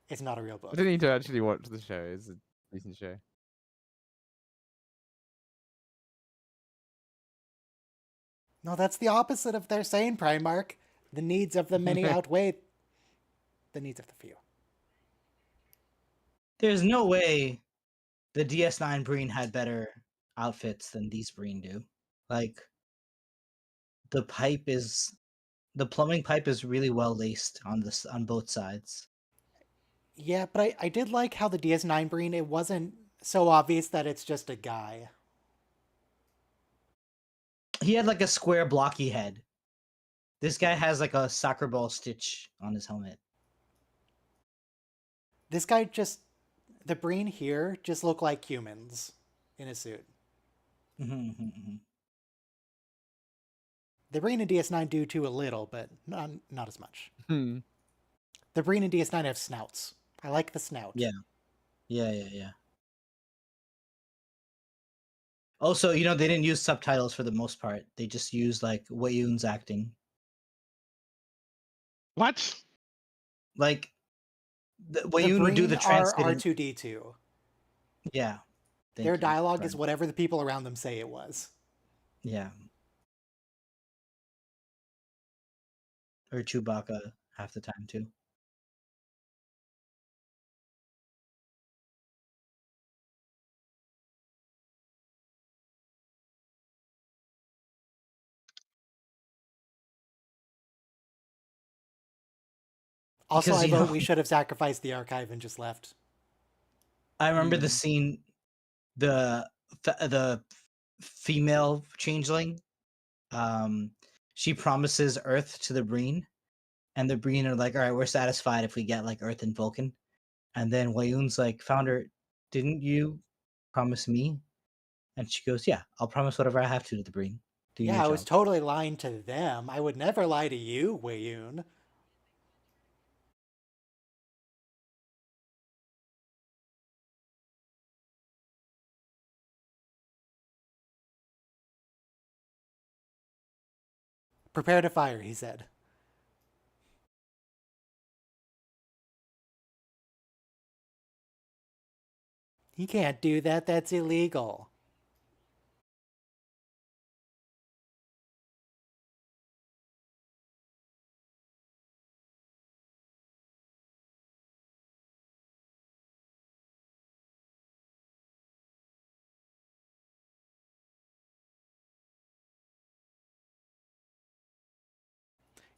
It's not a real book. I didn't need to actually watch the show. It's a decent show. No, that's the opposite of their saying, Primark. The needs of the many outweigh the needs of the few. There's no way the DS9 Breen had better outfits than these Breen do. Like, the plumbing pipe is really well laced on both sides. Yeah, but I did like how the DS9 Breen, it wasn't so obvious that it's just a guy. He had like a square blocky head. This guy has like a soccer ball stitch on his helmet. This guy the Breen here just look like humans in a suit. The Breen in DS9 do too a little, but not as much. The Breen in DS9 have snouts. I like the snout. Yeah. Also, you know, they didn't use subtitles for the most part. They just used like Wei-Yun's acting. What? Like when you do the translated R2D2. Yeah. Their dialogue is whatever the people around them say it was. Yeah. Or Chewbacca half the time too. Also, I vote we should have sacrificed the archive and just left. I remember the scene, the female changeling. She promises Earth to the Breen, and the Breen are like, "All right, we're satisfied if we get like Earth and Vulcan." And then Wayun's like, "Founder, didn't you promise me?" And she goes, "Yeah, I'll promise whatever I have to the Breen. Do yeah, your I job." was totally lying to them. I would never lie to you, Wayun. Prepare to fire, he said. He can't do that. That's illegal.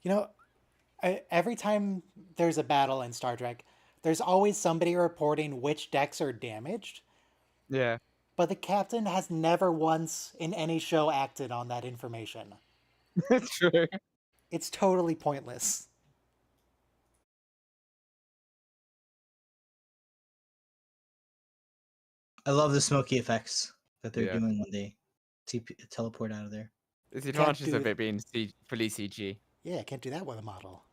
You know, every time there's a battle in Star Trek, there's always somebody reporting which decks are damaged. Yeah. But the captain has never once in any show acted on that information. True. It's totally pointless. I love the smoky effects that they're doing when they teleport out of there. It's the advantages of it being fully CG. Yeah, can't do that with a model.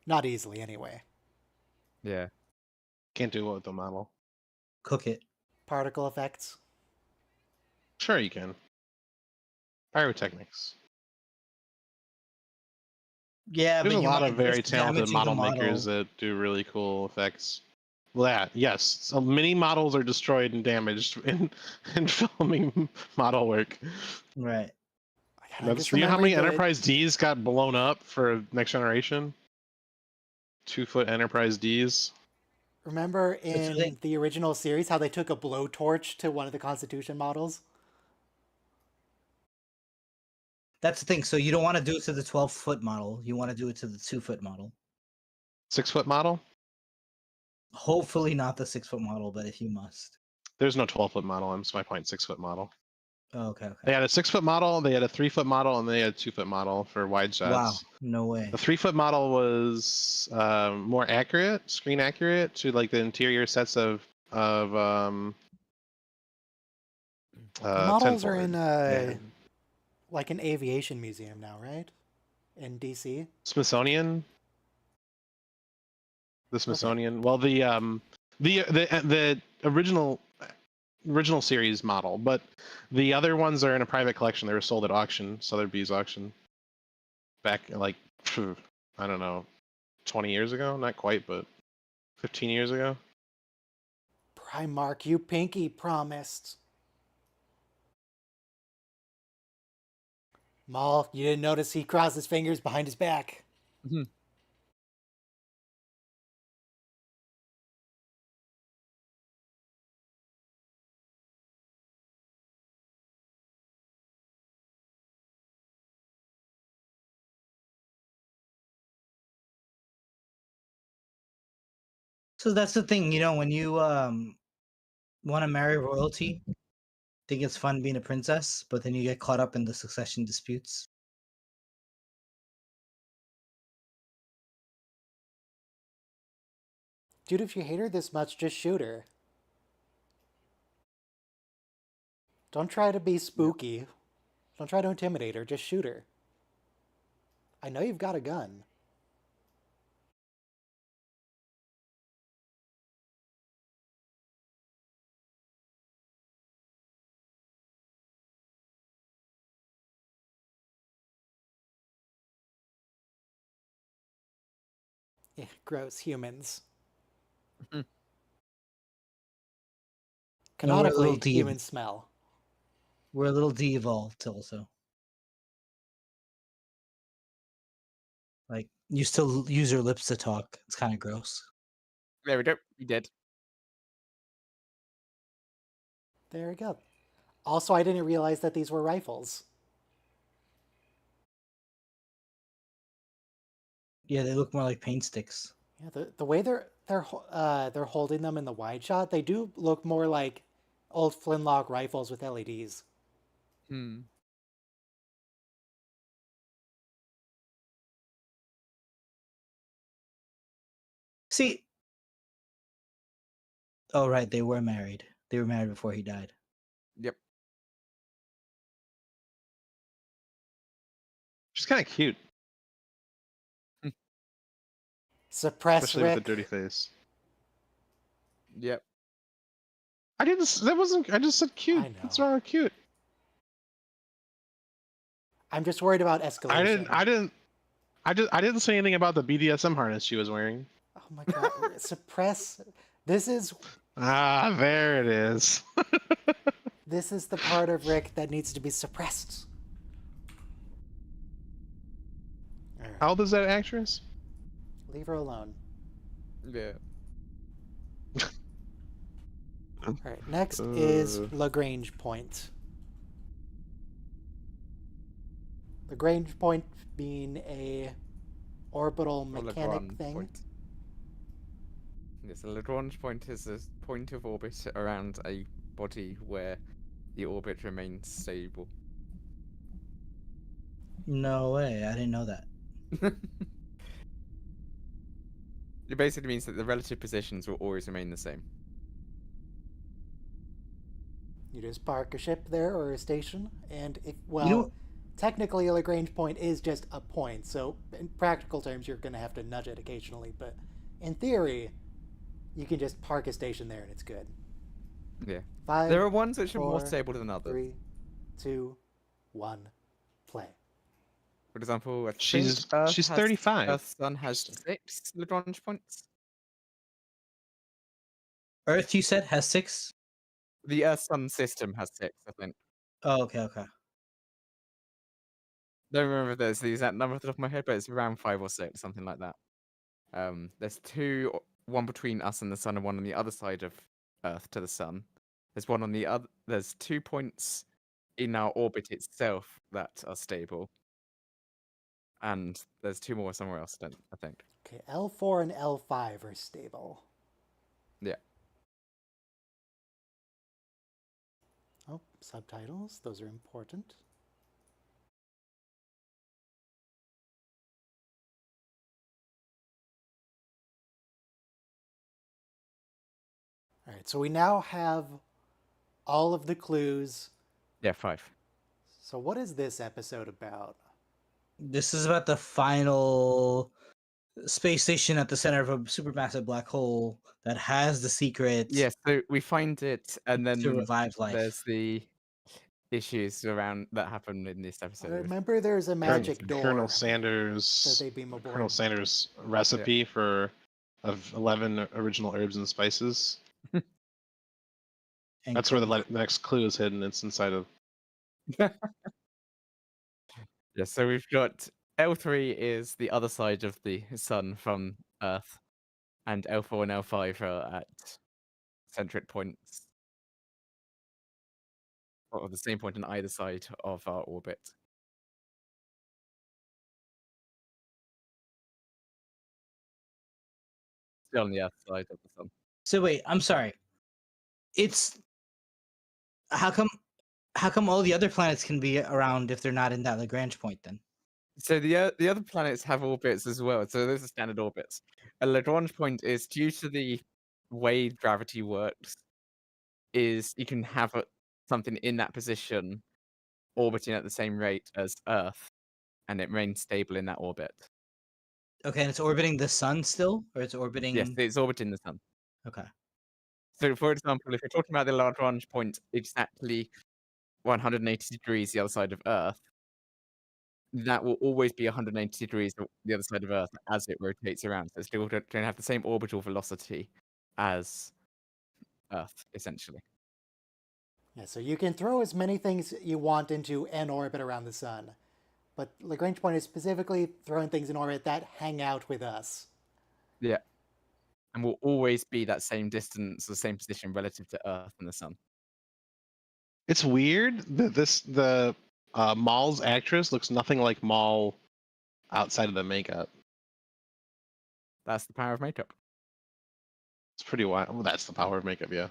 Not easily, anyway. Yeah. Can't do it with the model. Cook it. Particle effects. Sure you can. Pyrotechnics. Yeah, there's but a lot of very talented model model makers that do really cool effects. Well, yes. So many models are destroyed and damaged in filming model work. Right. That's, you know how many Enterprise Ds got blown up for Next Generation? 2-foot Enterprise Ds. Remember in the original series how they took a blowtorch to one of the Constitution models? That's the thing. So you don't want to do it to the 12-foot model. You want to do it to the 2-foot model. 6-foot model? Hopefully not the 6-foot model, but if you must. There's no 12-foot model. That's my point. 6-foot model. Oh, okay. They had a 6-foot model, they had a 3-foot model, and they had a 2-foot model for wide shots. Wow, no way. The 3-foot model was more accurate, screen accurate to like the interior sets of the models are in like an aviation museum now, right? In DC. Smithsonian. The Smithsonian. Okay. Well, the original series model, but the other ones are in a private collection. They were sold at auction, Sotheby's auction, back like I don't know, 20 years ago. Not quite, but 15 years ago. Primarch, you pinky promised. Maul, you didn't notice he crossed his fingers behind his back. Mm-hmm. So that's the thing, you know, when you want to marry royalty, think it's fun being a princess, but then you get caught up in the succession disputes. Dude, if you hate her this much, just shoot her. Don't try to be spooky. Don't try to intimidate her, just shoot her. I know you've got a gun. Yeah, gross humans. Canonically, humans smell. We're a little de-evolved also. Like, you still use your lips to talk. It's kind of gross. There we go. You did. There we go. Also, I didn't realize that these were rifles. Yeah, they look more like paint sticks. Yeah, the way they're holding them in the wide shot, they do look more like old flintlock rifles with LEDs. See, oh right, they were married. They were married before he died. Yep. She's kind of cute. Suppress Especially Rick. with the dirty face. Yep. I didn't. That wasn't. I just said cute. I know. What's wrong with cute? I'm just worried about escalation. I didn't say anything about the BDSM harness she was wearing. Oh my god. Suppress. This is. Ah, there it is. This is the part of Rick that needs to be suppressed. Right. How old is that actress? Leave her alone. Yeah. All right. Next is Lagrange point. Lagrange point being a orbital mechanic thing. Point. Yes, a Lagrange point is a point of orbit around a body where the orbit remains stable. No way, I didn't know that. It basically means that the relative positions will always remain the same. You just park a ship there or a station, and if technically a Lagrange point is just a point, so in practical terms you're going to have to nudge it occasionally, but in theory you can just park a station there and it's good. Yeah. 5, there are ones which are 4, more stable than others. 3, 2, 1, play. For example, She's 35. Earth's sun has 6 Lagrange points. Earth, you said, has 6? The Earth-Sun system has 6, I think. Oh, okay. Don't remember the exact number off the top of my head, but it's around 5 or 6, something like that. There's 2, one between us and the sun, and one on the other side of Earth to the sun. There's one on the other. There's 2 points in our orbit itself that are stable, and there's 2 more somewhere else. I think. Okay, L4 and L5 are stable. Yeah. Oh, subtitles. Those are important. All right, so we now have all of the clues. Yeah, 5. So what is this episode about? This is about the final space station at the center of a supermassive black hole that has the secret. Yes, so we find it, and then to revive life. There's the issues around that happen in this episode. I remember there's a magic door. Colonel Sanders. That they beam aboard. Colonel Sanders' recipe of 11 original herbs and spices. That's where the next clue is hidden. It's inside of. Yeah, so we've got L3 is the other side of the sun from Earth, and L4 and L5 are at centric points, or the same point on either side of our orbit. Still on the Earth side of the sun. So wait, I'm sorry. It's how come all the other planets can be around if they're not in that Lagrange point then? So the other planets have orbits as well. So those are standard orbits. A Lagrange point is due to the way gravity works. Is you can have something in that position orbiting at the same rate as Earth, and it remains stable in that orbit. Okay, and it's orbiting the sun still, or it's orbiting? Yes, it's orbiting the sun. Okay. So, for example, if you're talking about the Lagrange point exactly 180 degrees the other side of Earth, that will always be 180 degrees to the other side of Earth as it rotates around. So it's still going to have the same orbital velocity as Earth, essentially. Yeah, so you can throw as many things you want into an orbit around the sun, but Lagrange point is specifically throwing things in orbit that hang out with us. Yeah. And will always be that same distance, the same position relative to Earth and the sun. It's weird that the Maul's actress looks nothing like Maul outside of the makeup. That's the power of makeup. It's pretty wild. Well, that's the power of makeup, yeah.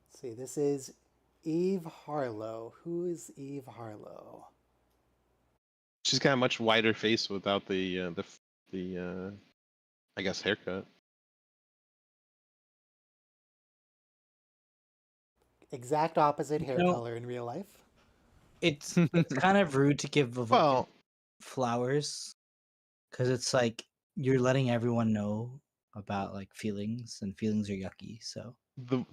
Let's see, this is Eve Harlow. Who is Eve Harlow? She's got a much wider face without the I guess haircut. Exact opposite hair color in real life. It's kind of rude to give flowers, because it's like you're letting everyone know about like feelings, and feelings are yucky. So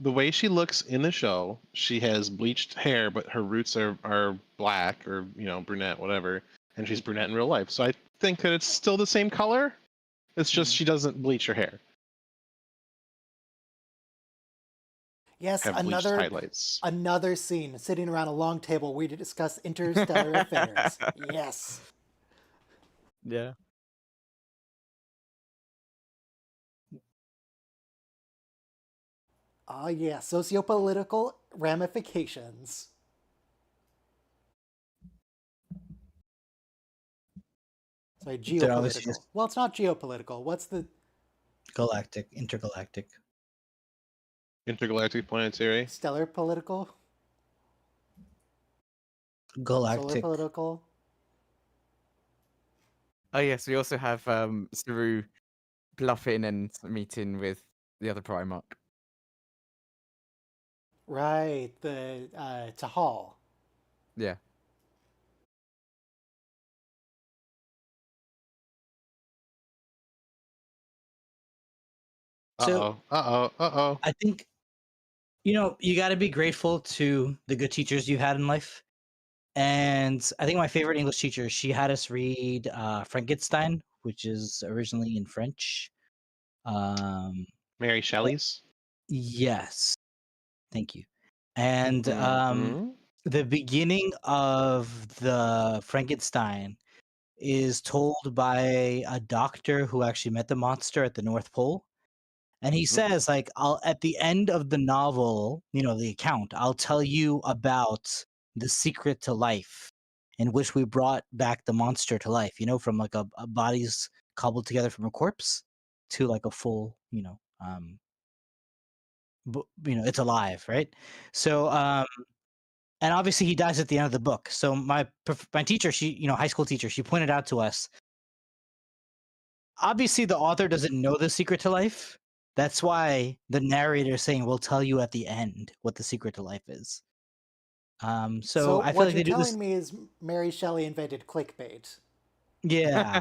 the way she looks in the show, she has bleached hair, but her roots are black or brunette, whatever, and she's brunette in real life. So I think that it's still the same color. It's just she doesn't bleach her hair. Yes, another scene sitting around a long table where to discuss interstellar affairs. Yes. Yeah. Ah, yeah, sociopolitical ramifications. Sorry, geopolitical. Well, it's not geopolitical. What's the... intergalactic. Intergalactic planetary. Stellar political? Galactic. Solar political? Oh yes, we also have Saru bluffing and meeting with the other Primarch. Right, the Tahal. Yeah. So, I think, you got to be grateful to the good teachers you had in life. And I think my favorite English teacher, she had us read Frankenstein, which is originally in French. Mary Shelley's? Yes. Thank you. And the beginning of the Frankenstein is told by a doctor who actually met the monster at the North Pole. And he says, like, at the end of the novel, the account, I'll tell you about the secret to life, in which we brought back the monster to life, from like a body's cobbled together from a corpse to like a full, it's alive, right? So, and obviously he dies at the end of the book. So my teacher, she, high school teacher, she pointed out to us, obviously the author doesn't know the secret to life. That's why the narrator is saying, we'll tell you at the end what the secret to life is. So I feel like they do this. What you're telling me is Mary Shelley invented clickbait. Yeah.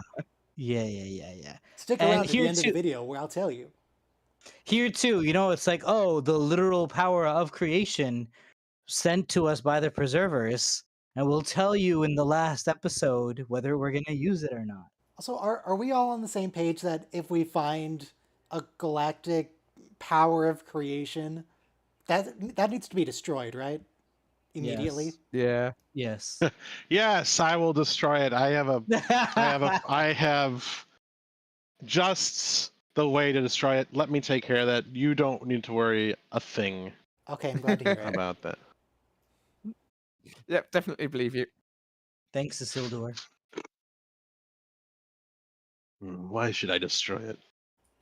Yeah. Stick around to the end of the video where I'll tell you. Here too, it's like, oh, the literal power of creation sent to us by the preservers, and we'll tell you in the last episode whether we're going to use it or not. Also, are we all on the same page that if we find a galactic power of creation, that needs to be destroyed, right? Immediately. Yes. Yeah. Yes. Yes, I will destroy it. I have just the way to destroy it. Let me take care of that. You don't need to worry a thing. Okay, I'm glad to hear it. About that. Yep, definitely believe you. Thanks, Isildur. Why should I destroy it?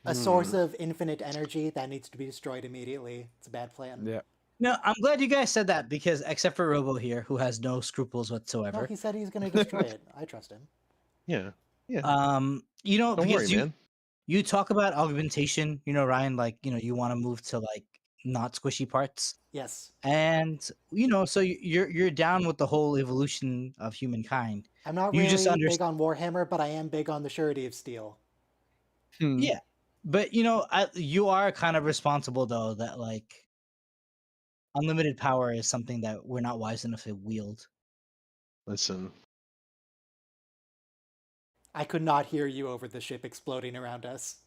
A source of infinite energy that needs to be destroyed immediately. It's a bad plan. Yeah. No, I'm glad you guys said that, because except for Robo here, who has no scruples whatsoever. No, he said he's going to destroy it. I trust him. Yeah. Don't worry, man. You talk about augmentation, Ryan, like, you want to move to like not squishy parts. Yes. And so you're down with the whole evolution of humankind. I'm not really big on Warhammer, but I am big on the surety of steel. Yeah, but you are kind of responsible though, that like unlimited power is something that we're not wise enough to wield. Listen. I could not hear you over the ship exploding around us.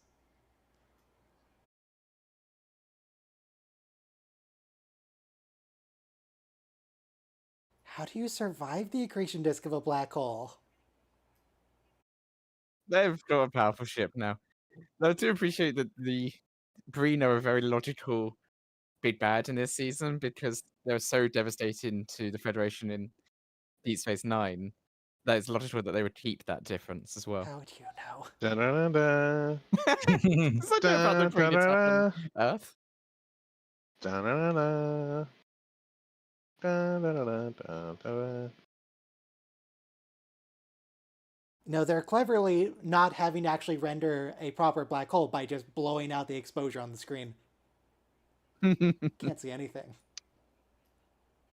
How do you survive the accretion disk of a black hole? They've got a powerful ship now. I do appreciate that the Breen are a very logical big bad in this season because they're so devastating to the Federation in Deep Space Nine that it's logical that they would keep that difference as well. How would you know? Da-da-da-da. It's like about the Breen attack on Earth. Da-da-da-da. Da-da-da-da-da-da. No, they're cleverly not having to actually render a proper black hole by just blowing out the exposure on the screen. Can't see anything.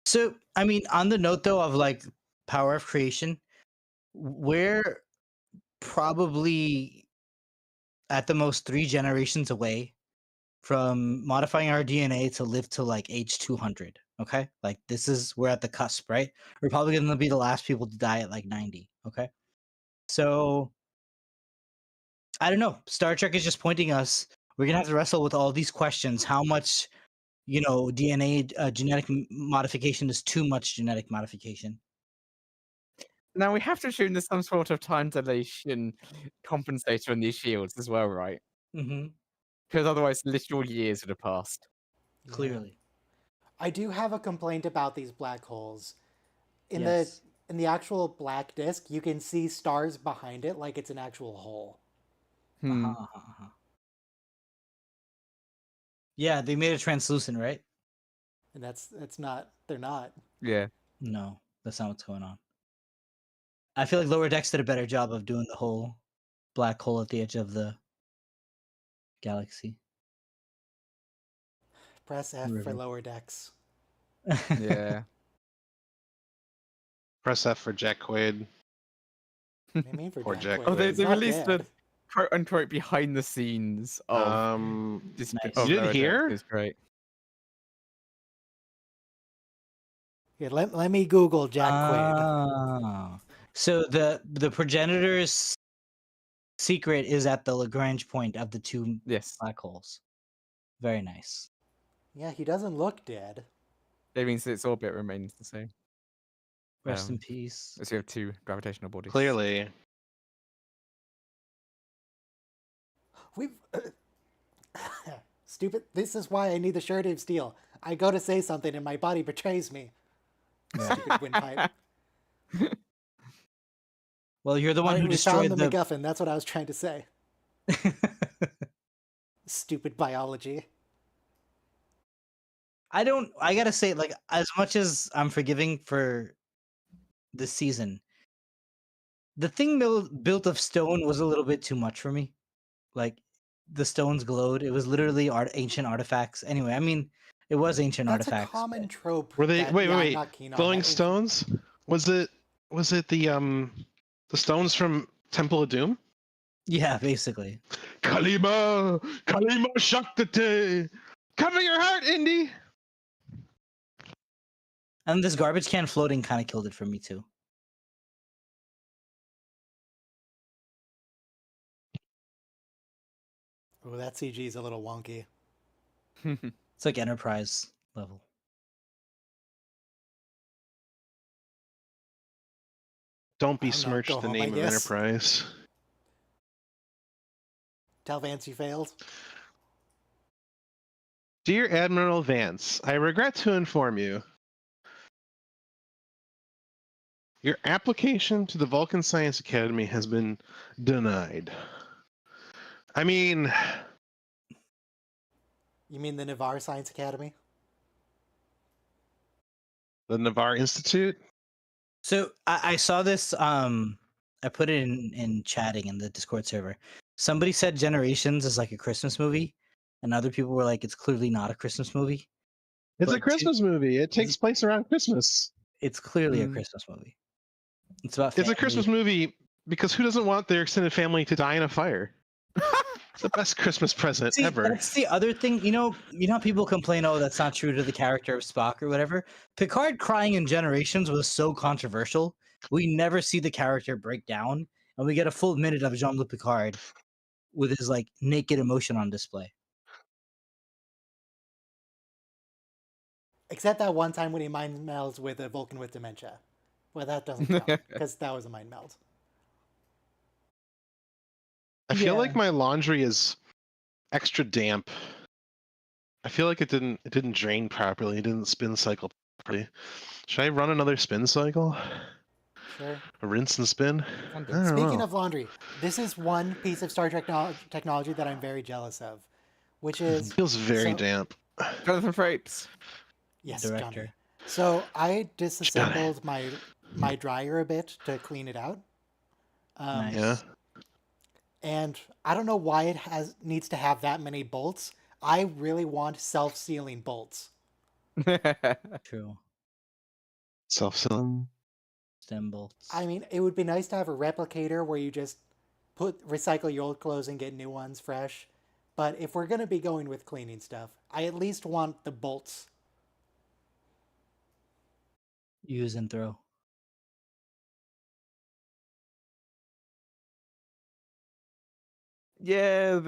So, I mean, on the note though of like power of creation, we're probably at the most 3 generations away from modifying our DNA to live to like age 200. Okay, like we're at the cusp, right? We're probably going to be the last people to die at like 90. Okay, so I don't know. Star Trek is just pointing us. We're gonna have to wrestle with all these questions. How much, DNA genetic modification is too much genetic modification? Now we have to assume there's some sort of time dilation compensator in these shields as well, right? Mm-hmm. Because otherwise, literal years would have passed. Clearly. I do have a complaint about these black holes. In Yes. the actual black disk, you can see stars behind it like it's an actual hole. Yeah, they made it translucent, right? And that's not, they're not. Yeah. No, that's not what's going on. I feel like Lower Decks did a better job of doing the whole black hole at the edge of the galaxy. Press F for River. lower decks. Yeah. Press F for Jack Quaid. What do you mean for Poor Jack Jack. Quaid? Oh, they He's not released the dead. quote unquote behind the scenes of Nice. of You didn't Lower Decks. hear? It's great. Here, let me Google Jack Quaid. Ah. So the progenitor's secret is at the Lagrange point of the 2 Yes. black holes. Very nice. Yeah, he doesn't look dead. That means its orbit remains the same. Rest in peace. As we have 2 gravitational bodies. Clearly. We've stupid. This is why I need the Surety of Steel. I go to say something and my body betrays me. Stupid windpipe. Well, you're the one who We destroyed found the MacGuffin. That's what I was trying to say. Stupid biology. I gotta say, like, as much as I'm forgiving for this season, the thing built of stone was a little bit too much for me. Like, the stones glowed. It was literally ancient artifacts. Anyway, I mean, it was ancient That's artifacts. a common trope. Were they that, wait, yeah, I'm wait, not keen on glowing that. stones? Was it the stones from Temple of Doom? Yeah, basically. Kalima Shaktate. Cover your heart, Indy. And this garbage can floating kind of killed it for me too. Oh, that CG is a little wonky. It's like Enterprise level. Don't I don't know, besmirch go the home, name I of guess. Enterprise. Tell Vance you failed. Dear Admiral Vance, I regret to inform you. Your application to the Vulcan Science Academy has been denied. I mean... You mean the Navarre Science Academy? The Navarre Institute? So I saw this. I put it in chatting in the Discord server. Somebody said Generations is like a Christmas movie, and other people were like, it's clearly not a Christmas movie. It's a But Christmas movie. It takes place around Christmas. It's clearly a Christmas movie. It's about It's a Christmas movie because who doesn't want their extended family to die in a fire? It's the best Christmas present ever. That's the other thing. You know how people complain, oh, that's not true to the character of Spock or whatever. Picard crying in Generations was so controversial. We never see the character break down, and we get a full minute of Jean-Luc Picard with his like naked emotion on display. Except that one time when he mind melds with a Vulcan with dementia. Well, that doesn't count because that was a mind meld. I feel like my laundry is extra damp. I feel like it didn't drain properly. It didn't spin cycle properly. Should I run another spin cycle? Sure. A rinse and spin? Speaking of laundry, this is one piece of Star Trek technology that I'm very jealous of, which is... It feels very damp. Jonathan Frakes. Yes, Director. Johnny. So I disassembled my dryer a bit to clean it out. Nice. Yeah. And I don't know why it needs to have that many bolts. I really want self-sealing bolts. True. Self-sealing. Stem bolts. I mean, it would be nice to have a replicator where you just recycle your old clothes and get new ones fresh. But if we're going to be going with cleaning stuff, I at least want the bolts. Use and throw. Yeah,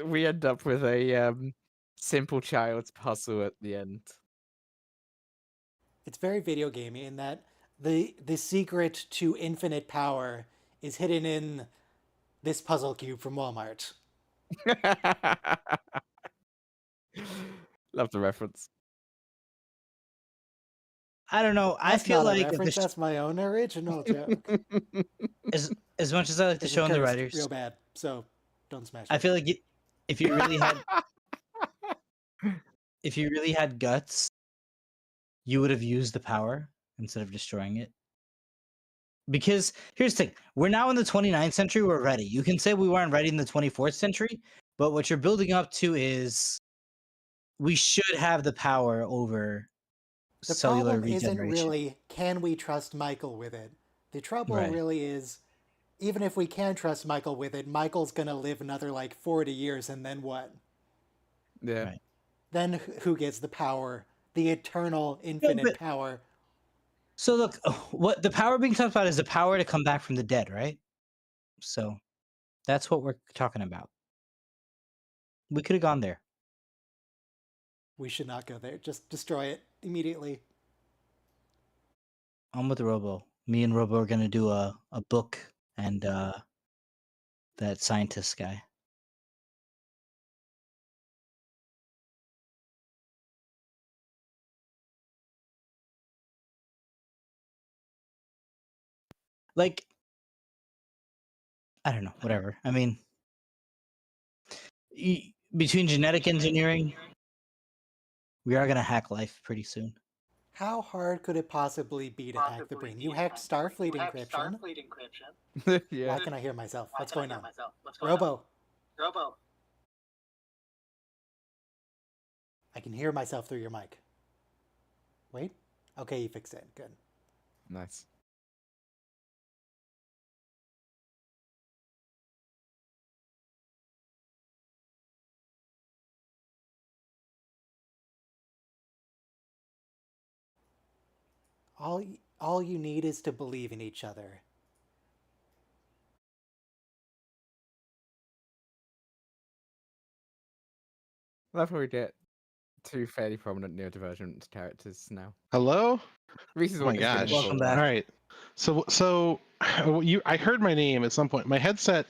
we end up with a simple child's puzzle at the end. It's very video gamey in that the secret to infinite power is hidden in this puzzle cube from Walmart. Love the reference. I don't know. That's I feel not a like reference, that's my own original joke. as much as I like to show on the writers, real bad. So don't smash. I feel like if you really had guts, you would have used the power instead of destroying it. Because here's the thing, we're now in the 29th century, we're ready. You can say we weren't ready in the 24th century, but what you're building up to is we should have the power over the cellular problem regeneration. isn't really, can we trust Michael with it? The trouble really is, even if we can trust Michael with it, Michael's going to live another like 40 years and then what? Yeah. Right. Then who gets the power? The eternal, infinite power. So look, what the power being talked about is the power to come back from the dead, right? So that's what we're talking about. We could have gone there. We should not go there. Just destroy it immediately. I'm with Robo. Me and Robo are going to do a book and that scientist guy. Like, I don't know, whatever. I mean, between genetic engineering, we are going to hack life pretty soon. How hard could it possibly be to hack the brain? You hacked Starfleet encryption. Yeah. Why can I hear myself? What's going on? Robo. I can hear myself through your mic. Wait. Okay, you fixed it. Good. Nice. All you need is to believe in each other. That's where we get two fairly prominent neurodivergent characters now. Hello? Reese is Oh my gosh. Welcome back. All right. So I heard my name at some point. My headset,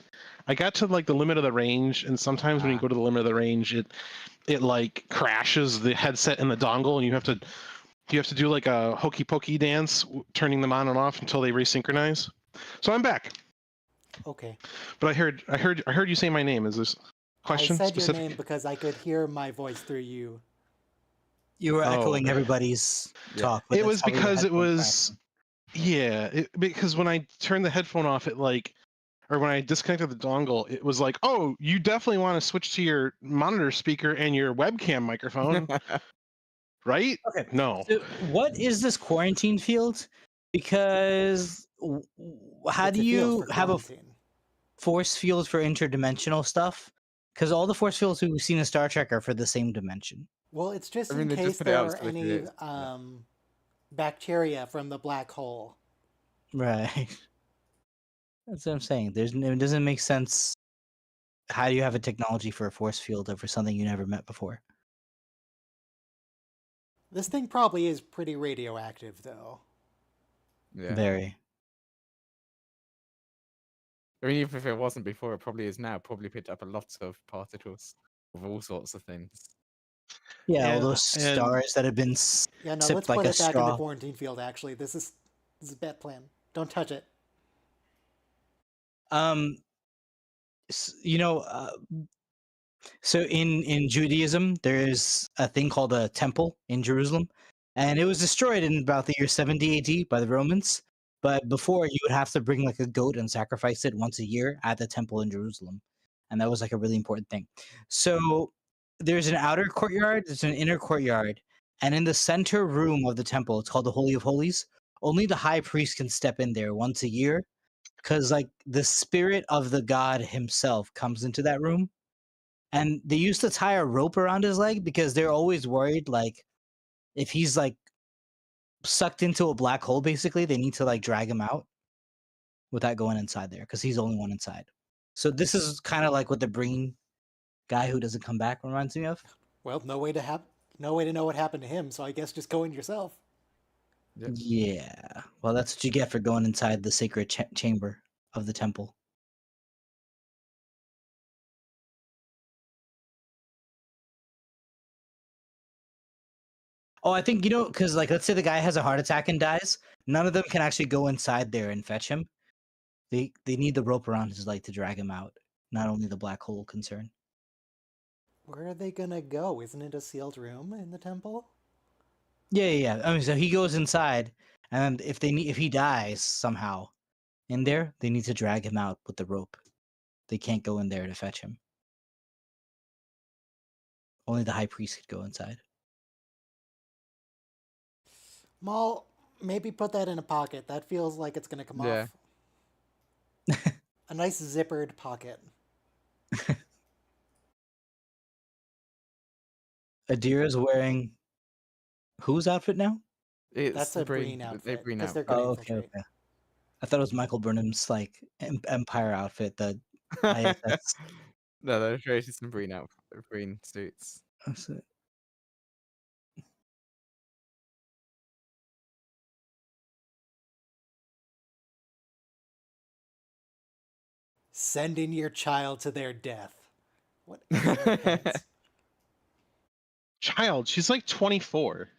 I got to like the limit of the range, and sometimes when you go to the limit of the range, it like crashes the headset and the dongle, and you have to do like a hokey pokey dance, turning them on and off until they resynchronize. So I'm back. Okay. But I heard you say my name. Is this a question? I said specific? your name because I could hear my voice through you. You were echoing everybody's talk. But It was that's because probably it the was, because when I turned the headphone off, or when I disconnected the dongle, it was like, oh, you definitely want to switch to your monitor speaker and your webcam microphone, right? Okay. No. So what is this quarantine field? Because how It's do a field you for have a quarantine. force field for interdimensional stuff Because all the force fields we've seen in Star Trek are for the same dimension. Well, it's just I mean, in they case just put it there out are so they could any use it. bacteria from the black hole. Right. That's what I'm saying. It doesn't make sense. How do you have a technology for a force field over something you never met before? This thing probably is pretty radioactive, though. Yeah. Very. I mean, even if it wasn't before, it probably is now. Probably picked up a lot of particles of all sorts of things. Yeah, all Yeah, those stars that have been Yeah, no, sipped let's like put a it back in the straw. quarantine field, actually. This is a bet plan. Don't touch it. You know, so in Judaism, there's a thing called a temple in Jerusalem, and it was destroyed in about the year 70 AD by the Romans. But before, you would have to bring like a goat and sacrifice it once a year at the temple in Jerusalem, and that was like a really important thing. So there's an outer courtyard, there's an inner courtyard, and in the center room of the temple, it's called the Holy of Holies. Only the high priest can step in there once a year, because like the spirit of the god himself comes into that room, and they used to tie a rope around his leg because they're always worried, like, if he's like sucked into a black hole, basically they need to like drag him out without going inside there because he's the only one inside. So this is kind of like what the brain guy who doesn't come back reminds me of. Well, no way to know what happened to him, so I guess just go in yourself. Yep. Yeah, well, that's what you get for going inside the sacred chamber of the temple. Oh, I think, because like, let's say the guy has a heart attack and dies, none of them can actually go inside there and fetch him. They need the rope around his leg to drag him out. Not only the black hole concern. Where are they gonna go? Isn't it a sealed room in the temple? Yeah. I mean, so he goes inside, and if he dies somehow in there, they need to drag him out with the rope. They can't go in there to fetch him. Only the high priest could go inside. Maul, maybe put that in a pocket. That feels like it's gonna come off. A nice zippered pocket. Adira's wearing whose outfit now? That's a Breen outfit because they're gonna infiltrate. Okay. I thought it was Michael Burnham's like Empire outfit. The ISS. No, they're created some Breen suits. That's it. Sending your child to their death. What? Child, she's like 24.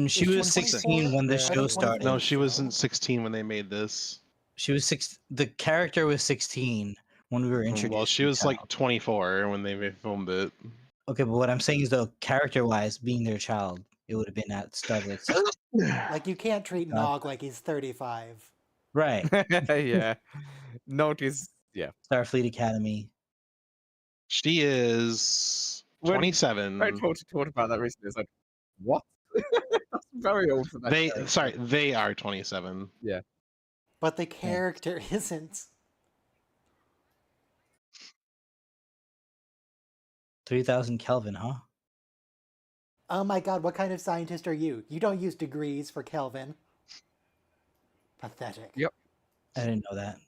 She was 16 when the show started. No, she wasn't 16 when they made this. She was 6. The character was 16 when we were introduced. Well, she was like 24 when they filmed it. Okay, but what I'm saying is, though, character-wise, being their child, it would have been at Stargate. Like, you can't treat Nog like he's 35. Right. Yeah. Nog is, yeah. Starfleet Academy. She is 27. I talked about that recently. It's like, what? That's very old for that. They are 27. Yeah. But the character isn't. 3,000 Kelvin, huh? Oh my god, what kind of scientist are you? You don't use degrees for Kelvin. Pathetic. Yep. I didn't know that.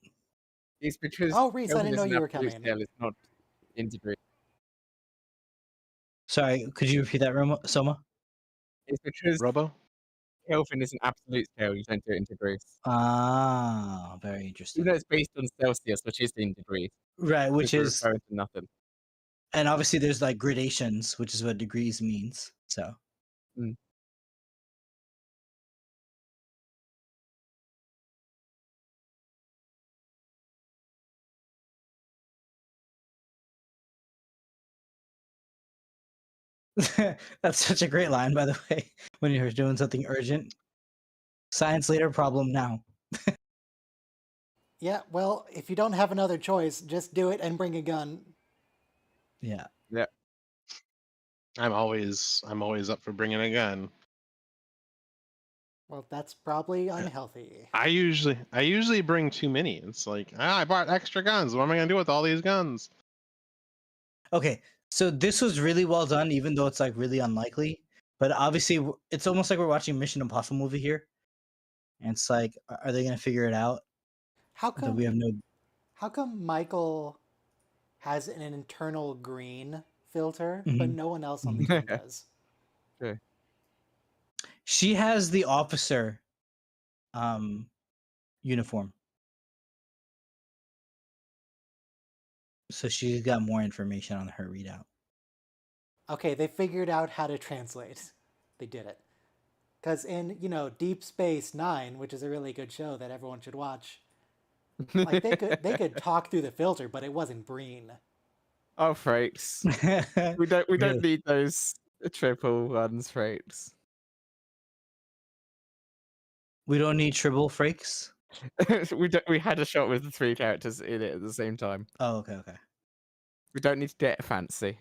It's because Reese, I didn't know you were coming. It's not in degrees. Sorry, could you repeat that, Soma? It's because Robo? Kelvin is an absolute scale. You don't do it in degrees. Ah, very interesting. Even though it's based on Celsius, which is in degrees. Right, which is referring to nothing. And obviously, there's like gradations, which is what degrees means. So. Mm. That's such a great line, by the way, when you're doing something urgent. Science later, problem now. Yeah, well, if you don't have another choice, just do it and bring a gun. Yeah. Yeah. I'm always up for bringing a gun. Well, that's probably unhealthy. I usually bring too many. It's like, I bought extra guns. What am I gonna do with all these guns? Okay, so this was really well done, even though it's like really unlikely. But obviously, it's almost like we're watching a Mission Impossible movie here, and it's like, are they gonna figure it out? How That we have come? no. How come Michael has an internal green filter, but Mhm. no one else on the team does? Okay. She has the officer uniform. So she's got more information on her readout. Okay, they figured out how to translate. They did it. Because in, Deep Space Nine, which is a really good show that everyone should watch, like they could talk through the filter, but it wasn't Breen. Oh, Frakes. We don't Really? need those triple ones, Frakes. We don't need triple Frakes? We had a shot with the 3 characters in it at the same time. Oh, okay. We don't need to get fancy.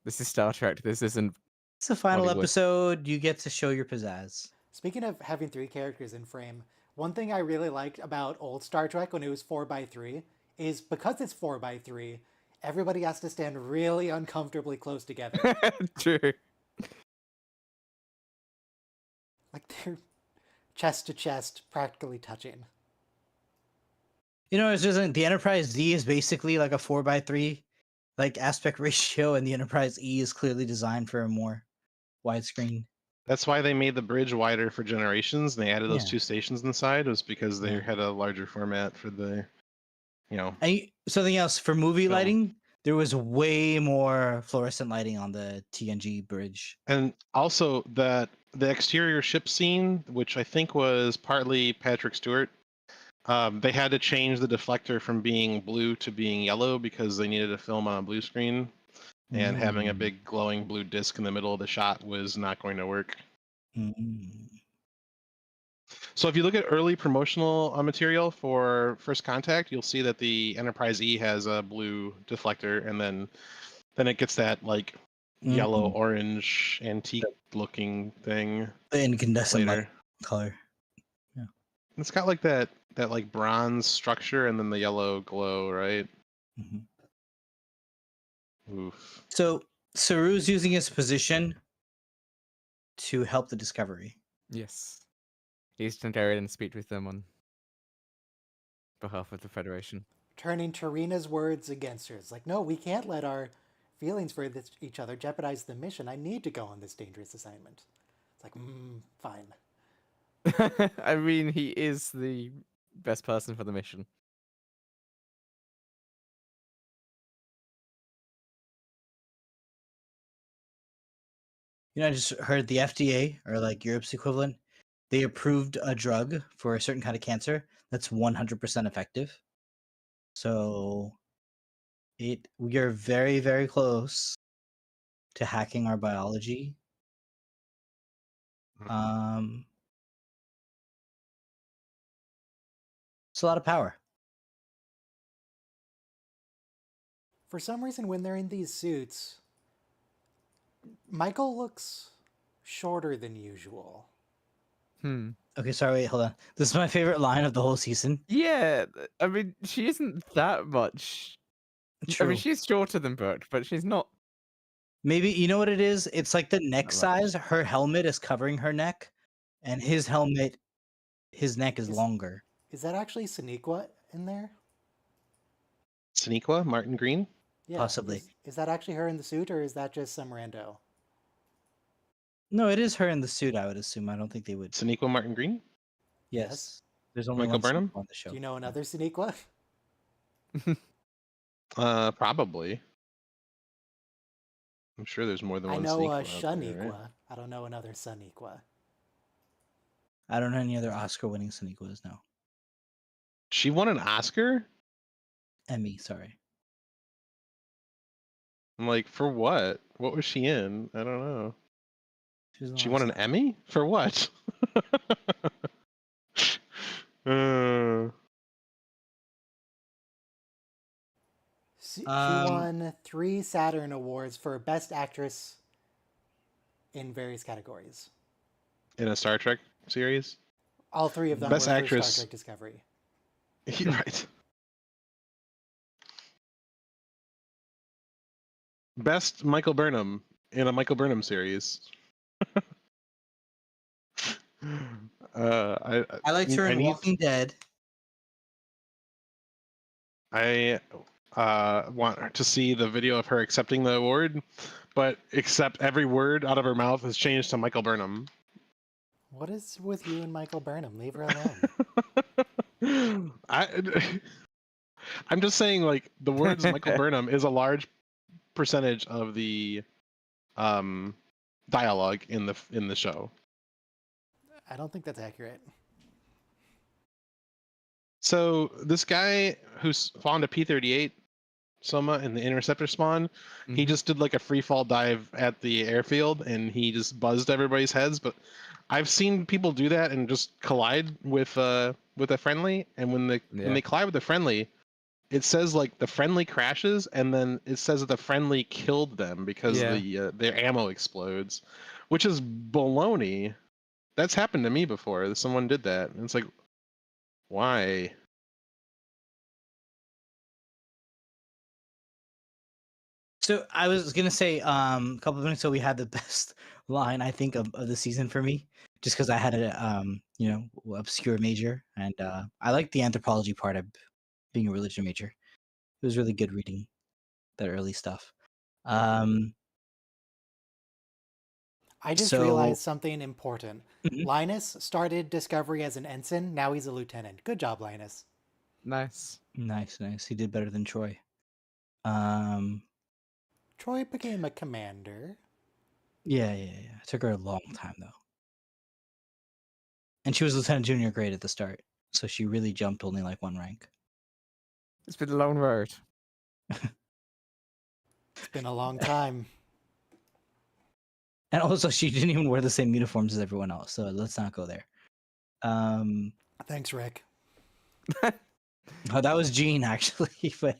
This is Star Trek. This isn't. It's the final Hollywood. episode. You get to show your pizzazz. Speaking of having 3 characters in frame, one thing I really liked about old Star Trek when it was 4x3 is because it's 4x3, everybody has to stand really uncomfortably close together. True. Like they're chest to chest, practically touching. It's just the Enterprise D is basically like a 4x3 like aspect ratio, and the Enterprise E is clearly designed for a more widescreen. That's why they made the bridge wider for Generations, and they added those 2 stations inside, was because they had a larger format for the, And something else for movie film. lighting, there was way more fluorescent lighting on the TNG bridge. And also the exterior ship scene, which I think was partly Patrick Stewart, they had to change the deflector from being blue to being yellow because they needed to film on a blue screen. And having a big glowing blue disc in the middle of the shot was not going to work. So if you look at early promotional material for First Contact, you'll see that the Enterprise E has a blue deflector, and then it gets that like yellow orange antique looking thing. The incandescent later. color. Yeah. It's got like that like bronze structure and then the yellow glow, right? Oof. So Saru's using his position to help the discovery. Yes. He's to go in and speak with them on behalf of the Federation. Turning Tarina's words against her. It's like, no, we can't let our feelings for each other jeopardize the mission. I need to go on this dangerous assignment. It's like, fine. I mean, he is the best person for the mission. I just heard the FDA, or like Europe's equivalent, they approved a drug for a certain kind of cancer that's 100% effective. So we are very, very close to hacking our biology. It's a lot of power. For some reason, when they're in these suits, Michael looks shorter than usual. Okay, sorry, wait, hold on. This is my favorite line of the whole season. Yeah, I mean, she isn't that much. True. I mean, she's shorter than Burke, but she's not. Maybe, you know what it is? It's like the neck size. Her helmet is covering her neck, and his neck is longer. Is that actually Sonequa in there? Sonequa? Martin Green? Yeah, possibly. Is that actually her in the suit, or is that just some rando? No, it is her in the suit, I would assume. I don't think they would. Sonequa Martin Green? Yes. There's only Michael one Burnham on the show. Do you know another Sonequa? Probably. I'm sure there's more than one. I know Sonequa Shaniqua. right? I don't know another Sonequa. I don't know any other Oscar-winning Sonequas now. She won an Oscar? Emmy, sorry. I'm like, for what? What was she in? I don't know. She won an Emmy? For what? She won 3 Saturn Awards for Best Actress in various categories. In a Star Trek series? All 3 of them Best were Actress. for Star Trek Discovery. Right. Best Michael Burnham in a Michael Burnham series. I liked her in Walking Dead. I want to see the video of her accepting the award, but except every word out of her mouth has changed to Michael Burnham. What is with you and Michael Burnham? Leave her alone. I'm just saying, like, the words Michael Burnham is a large percentage of the dialogue in the show. I don't think that's accurate. So this guy who spawned a P-38 Soma in the interceptor spawn, he just did like a free fall dive at the airfield and he just buzzed everybody's heads. But I've seen people do that and just collide with a friendly, and when they collide with the friendly, it says like the friendly crashes, and then it says that the friendly killed them because their ammo explodes, which is baloney. That's happened to me before. Someone did that, and it's like, why? So I was gonna say, a couple of minutes ago we had the best line I think of the season for me, just because I had a obscure major, and I liked the anthropology part of being a religion major. It was really good reading that early stuff. I just realized something important. Linus started Discovery as an ensign. Now he's a lieutenant. Good job, Linus. Nice. He did better than Troy. Troy became a commander. Yeah. It took her a long time, though. And she was Lieutenant Junior grade at the start, so she really jumped only like one rank. It's been a long road. It's been a long time. And also, she didn't even wear the same uniforms as everyone else, so let's not go there. Thanks, Rick. Oh, that was Gene, actually. But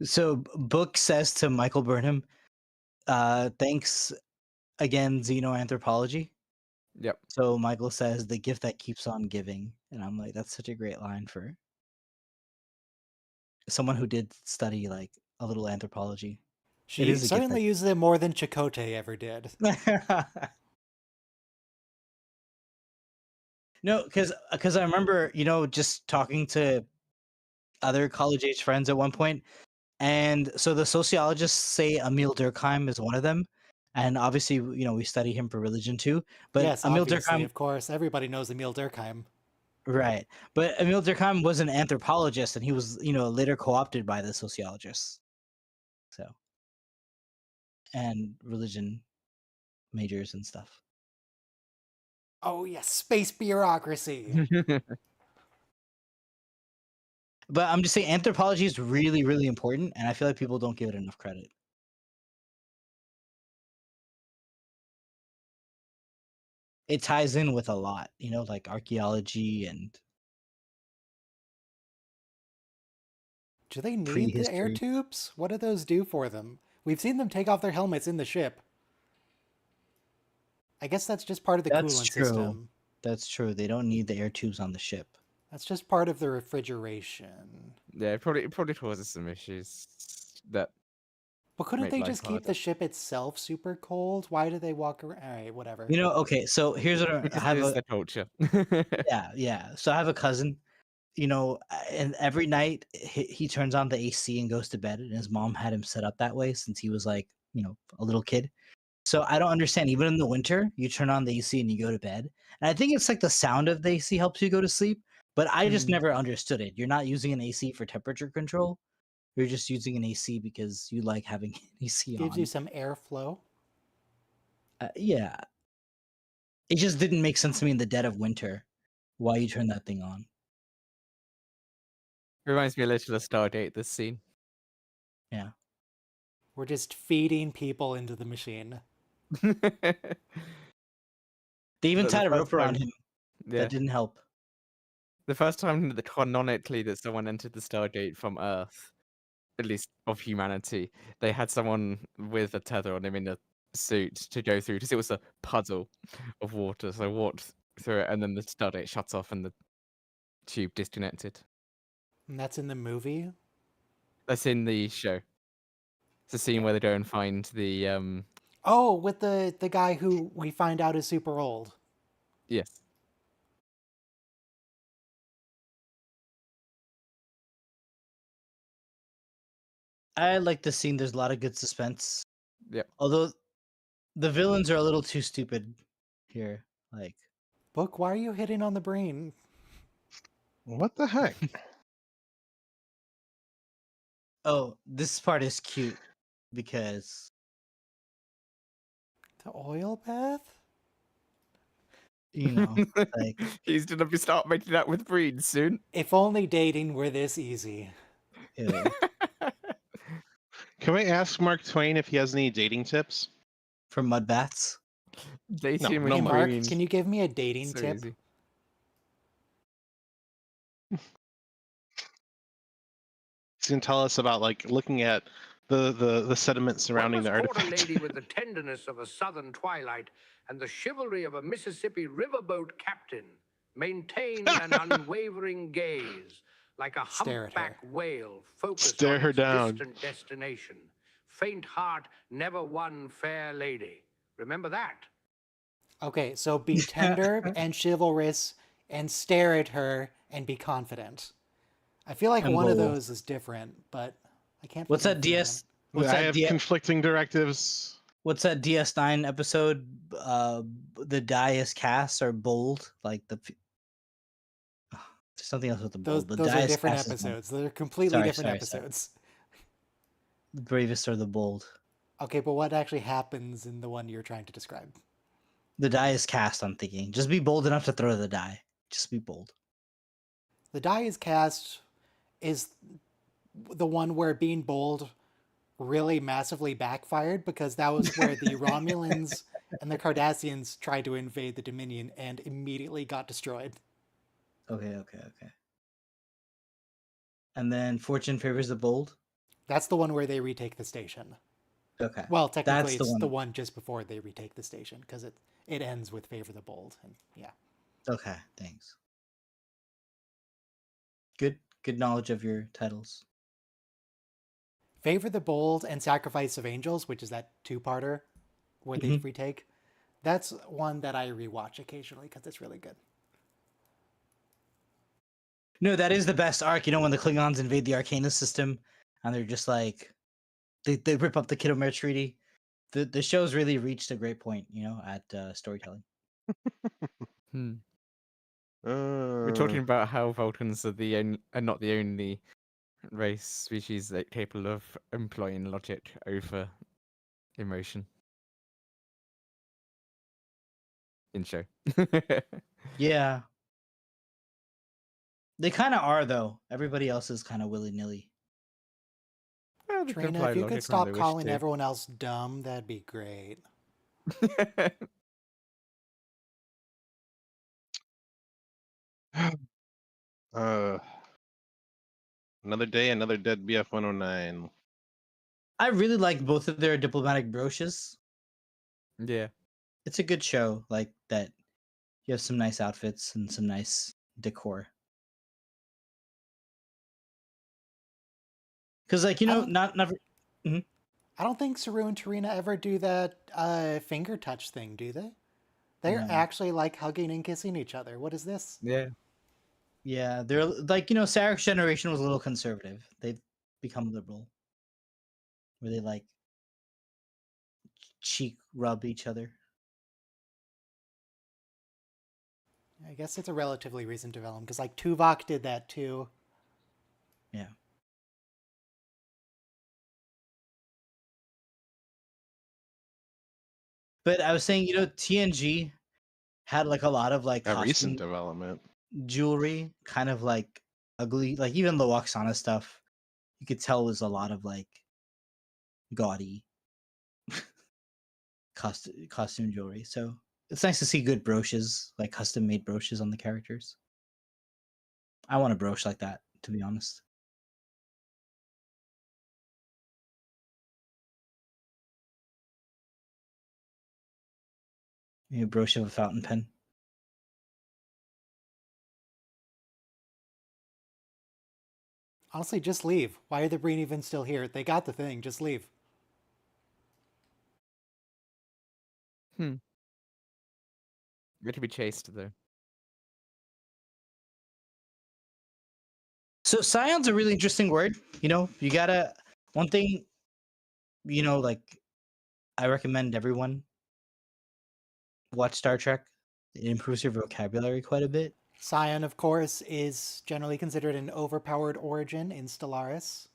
so Book says to Michael Burnham, thanks again, xenoanthropology. Yep. So Michael says, the gift that keeps on giving. And I'm like, that's such a great line for someone who did study like a little anthropology. She certainly uses it more than Chakotay ever did. No, because I remember, just talking to other college-age friends at one point, and so the sociologists say Emil Durkheim is one of them, and obviously, we study him for religion too. But yes, Emil obviously, Durkheim, of course, everybody knows Emil Durkheim. right? But Emil Durkheim was an anthropologist, and he was, later co-opted by the sociologists. So, and religion majors and stuff. Oh yes, space bureaucracy. But I'm just saying, anthropology is really, really important, and I feel like people don't give it enough credit. It ties in with a lot, like archaeology and. Do they need the air tubes? What do those do for them? We've seen them take off their helmets in the ship. I guess that's just part of the coolant system. That's true. They don't need the air tubes on the ship. That's just part of the refrigeration. Yeah, it probably causes some issues. But couldn't they just keep the ship itself super cold? Why do they walk around? All right, whatever. Okay, so here's what I have. The culture. Yeah. So I have a cousin. And every night he turns on the AC and goes to bed, and his mom had him set up that way since he was like, a little kid. So I don't understand. Even in the winter, you turn on the AC and you go to bed. And I think it's like the sound of the AC helps you go to sleep. But I just never understood it. You're not using an AC for temperature control. You're just using an AC because you like having an AC on. Gives you some airflow. Yeah. It just didn't make sense to me in the dead of winter why you turn that thing on. Reminds me a little of Stargate, this scene. Yeah. We're just feeding people into the machine. They even tied a rope around him. Yeah. That didn't help. The first time canonically that someone entered the Stargate from Earth, at least of humanity, they had someone with a tether on him in a suit to go through, because it was a puddle of water. So I walked through it, and then the Stardate shuts off and the tube disconnected. And that's in the movie? That's in the show. It's a scene where they go and find the Oh, with the guy who we find out is super old. Yes. I like the scene. There's a lot of good suspense. Yep. Although the villains are a little too stupid here. Like, Book, why are you hitting on the brain? What the heck? oh, this part is cute because The oil bath? you know, like he's gonna be start making that with Breen soon. If only dating were this easy. ew. Can we ask Mark Twain if he has any dating tips? For mud baths. Dating no Hey, with Mark, Breen. can you give me a dating So tip? easy. He's gonna tell us about like looking at the sediment surrounding the One must court a artifact. lady with the tenderness of a southern twilight and the chivalry of a Mississippi riverboat captain. Maintain an unwavering gaze, like a Stare at her. humpback whale focused Stare on her its down. distant destination. Faint heart never won fair lady. Remember that. Okay, so be tender and chivalrous and stare at her and be confident. I feel like And one of bold. those is different, but I can't. What's think of that the other DS? What's I that? have conflicting directives. What's that DS9 episode? The die is cast or bold, like the. There's something else with the one. bold. The Those die are is different cast as bold. episodes. They're completely Sorry, different sorry. episodes. The bravest or the bold. Okay, but what actually happens in the one you're trying to describe? The die is cast. I'm thinking. Just be bold enough to throw the die. Just be bold. The die is cast is the one where being bold really massively backfired because that was where the Romulans and the Cardassians tried to invade the Dominion and immediately got destroyed. Okay. And then fortune favors the bold. That's the one where they retake the station. Okay. Well, technically, That's it's the one just before they retake the station because it ends with favor the bold, and yeah. Okay. Thanks. Good knowledge of your titles. Favor the Bold and Sacrifice of Angels, which is that two-parter where they retake. That's one that I rewatch occasionally because it's really good. No, that is the best arc. You know, when the Klingons invade the Arcana system and they're just like, they rip up the Khitomer Treaty. The show's really reached a great point, you know, at storytelling. We're talking about how Vulcans are not the only race species that capable of employing logic over emotion in show. Yeah. They kind of are, though. Everybody else is kind of willy-nilly. Well, they can Trina, apply if you logic could when stop they wish calling to. everyone else dumb, that'd be great. Another day, another dead BF 109. I really like both of their diplomatic brooches. Yeah. It's a good show, like that. You have some nice outfits and some nice decor. Because, like, you know, not. I don't think Saru and Tarina ever do that finger touch thing, do they? They're actually like hugging and kissing each other. What is this? Yeah. Yeah, they're like, you know, Sarek's generation was a little conservative. They've become liberal, where they like cheek rub each other. I guess it's a relatively recent development because like Tuvok did that too. Yeah. But I was saying, you know, TNG had like a lot of like A recent costume development. jewelry, kind of like ugly, like even the Waxana stuff. You could tell was a lot of like gaudy costume jewelry. So it's nice to see good brooches, like custom made brooches on the characters. I want a brooch like that, to be honest. Maybe a brooch of a fountain pen. Honestly, just leave. Why are the Breen even still here? They got the thing. Just leave. It to be chased though. So Scion's a really interesting word. You know, you gotta one thing. You know, like I recommend everyone watch Star Trek. It improves your vocabulary quite a bit. Scion, of course, is generally considered an overpowered origin in Stellaris.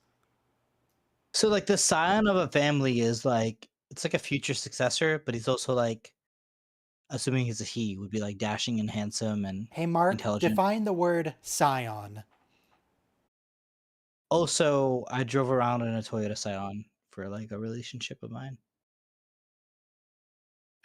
So like the scion of a family is like it's like a future successor, but he's also like, assuming he's a he, would be like dashing and handsome and Hey, Mark, intelligent. define the word scion. Also, I drove around in a Toyota Scion for like a relationship of mine.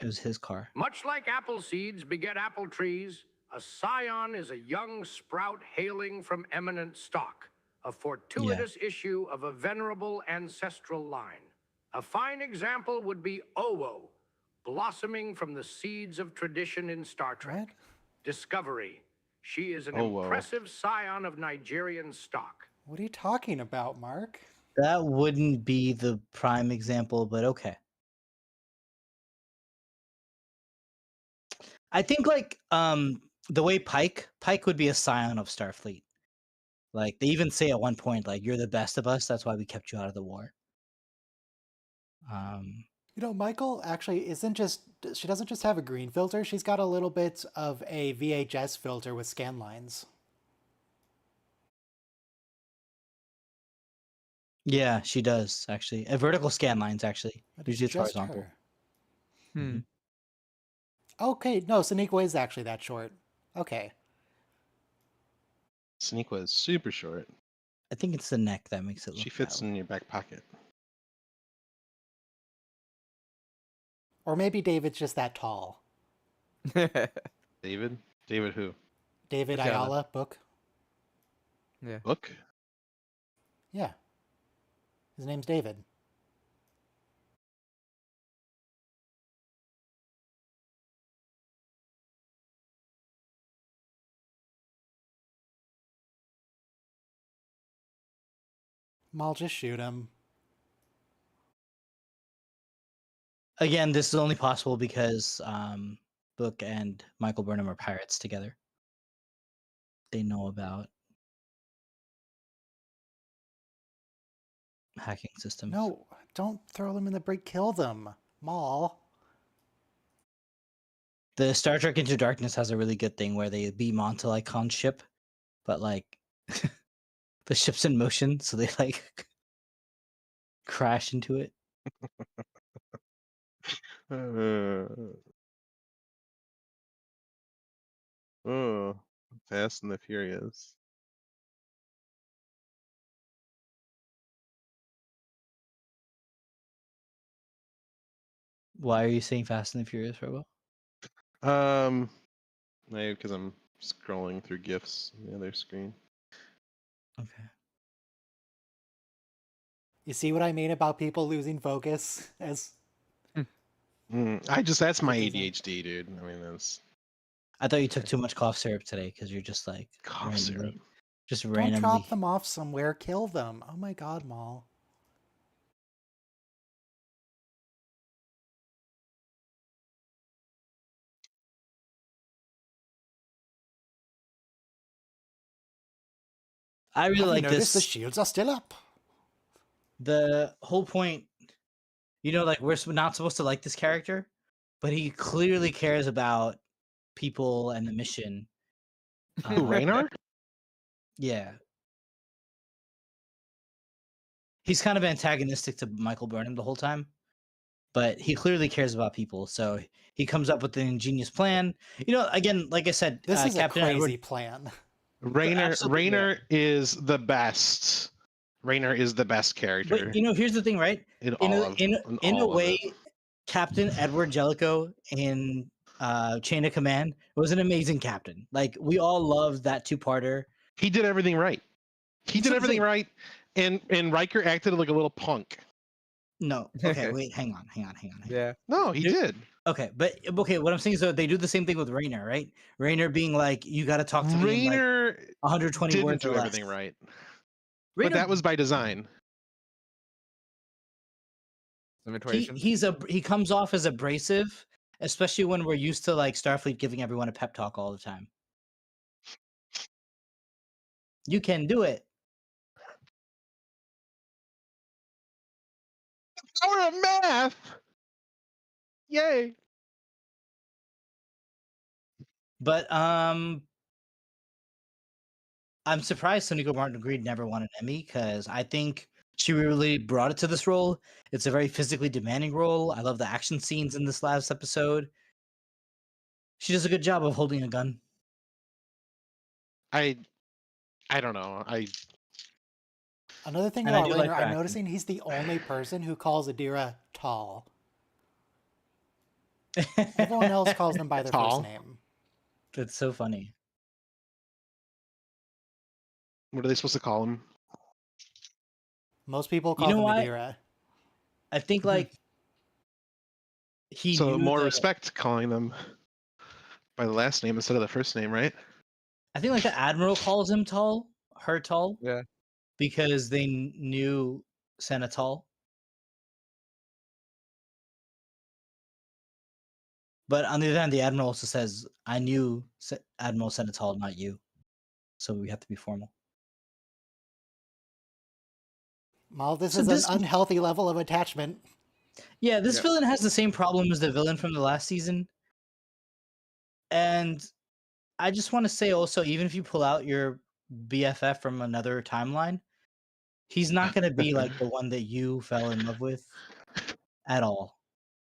It was his car. Much like apple seeds beget apple trees, a scion is a young sprout hailing from eminent stock, a fortuitous issue of a venerable ancestral line. A fine example would be Owo, blossoming from the seeds of tradition in Star Trek. What? Discovery. She is an impressive scion of Nigerian stock. What are you talking about, Mark? That wouldn't be the prime example, but okay. I think like the way Pike would be a scion of Starfleet. Like they even say at one point, like, you're the best of us, that's why we kept you out of the war. You know, Michael actually she doesn't just have a green filter, she's got a little bit of a VHS filter with scan lines. Yeah, she does actually. Vertical scan lines actually. Usually it's Just horizontal. her. Okay, no, Sonequa is actually that short. Okay. Sonequa is super short. I think it's the neck that makes it look. She fits in your back pocket. Or maybe David's just that tall. David? David who? David Ayala, book. Yeah. Book? Yeah. His name's David. I'll just shoot him. Again, this is only possible because Book and Michael Burnham are pirates together. They know about hacking systems. No, don't throw them in the brig. Kill them. Maul. The Star Trek Into Darkness has a really good thing where they beam onto like Khan's ship, but like the ship's in motion, so they like crash into it. Oh, Fast and the Furious. Why are you saying Fast and the Furious, Robo? Maybe because I'm scrolling through GIFs on the other screen. Okay. You see what I mean about people losing focus as That's my ADHD, dude. I mean, that's. I thought you took too much cough syrup today because you're just like Cough syrup. Just Don't randomly. drop them off somewhere. Kill them. Oh my god, Maul. I really like this. The shields are still up. The whole point, you know, like we're not supposed to like this character, but he clearly cares about people and the mission. Who, Raynar? Yeah. He's kind of antagonistic to Michael Burnham the whole time, but he clearly cares about people. So he comes up with an ingenious plan. You know, again, like I said, This is Captain a crazy Edward, plan. Raynar is the best. Raynar is the best character. But you know, here's the thing, right? In a way, Captain Edward Jellicoe in Chain of Command was an amazing captain. Like we all loved that two-parter. He did everything right. He did everything right, and Riker acted like a little punk. No. Okay, wait, hang on. Yeah. No, he did. Okay, but what I'm saying is that they do the same thing with Raynar, right? Raynar being like, you got to talk to me in like 120 didn't words do or everything less. right. But that was by design. He comes off as abrasive, especially when we're used to like Starfleet giving everyone a pep talk all the time. You can do it. Power of math! Yay! But I'm surprised Sonequa Martin-Green never won an Emmy because I think she really brought it to this role. It's a very physically demanding role. I love the action scenes in this last episode. She does a good job of holding a gun. I don't know. Another thing about Raynor, I'm noticing he's the only person who calls Adira tall. Everyone else calls them by their first name. That's so funny. What are they supposed to call him? Most people call them Adira. I think like he so more respect calling them by the last name instead of the first name, right? I think like the Admiral calls him tall, her tall. Yeah. Because they knew Senatol. But on the other hand, the Admiral also says, I knew Admiral Senatol, not you. So we have to be formal. Well, this is an unhealthy level of attachment. Yeah, this villain has the same problem as the villain from the last season. And I just want to say also, even if you pull out your BFF from another timeline, he's not going to be like the one that you fell in love with at all.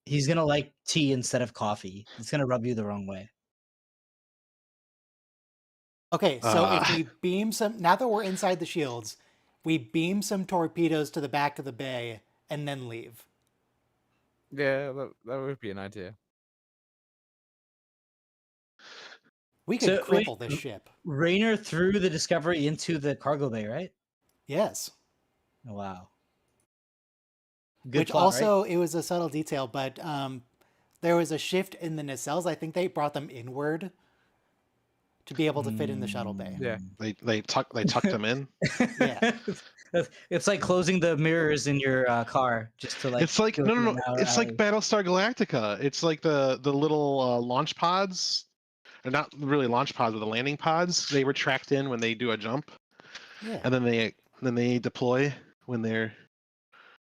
He's going to like tea instead of coffee. It's going to rub you the wrong way. Okay, so if we beam some... Now that we're inside the shields, we beam some torpedoes to the back of the bay and then leave. Yeah, that would be an idea. We could cripple this ship. Raynor threw the Discovery into the cargo bay, right? Yes. Wow. Good plot, also, right? It was a subtle detail, but there was a shift in the nacelles. I think they brought them inward to be able to fit in the shuttle bay. Yeah, they tucked them in. Yeah, it's like closing the mirrors in your car just to like. It's like no. It's like Battlestar Galactica. It's like the little launch pods, or not really launch pods, but the landing pods. They retract in when they do a jump. Yeah, and then they deploy when they're.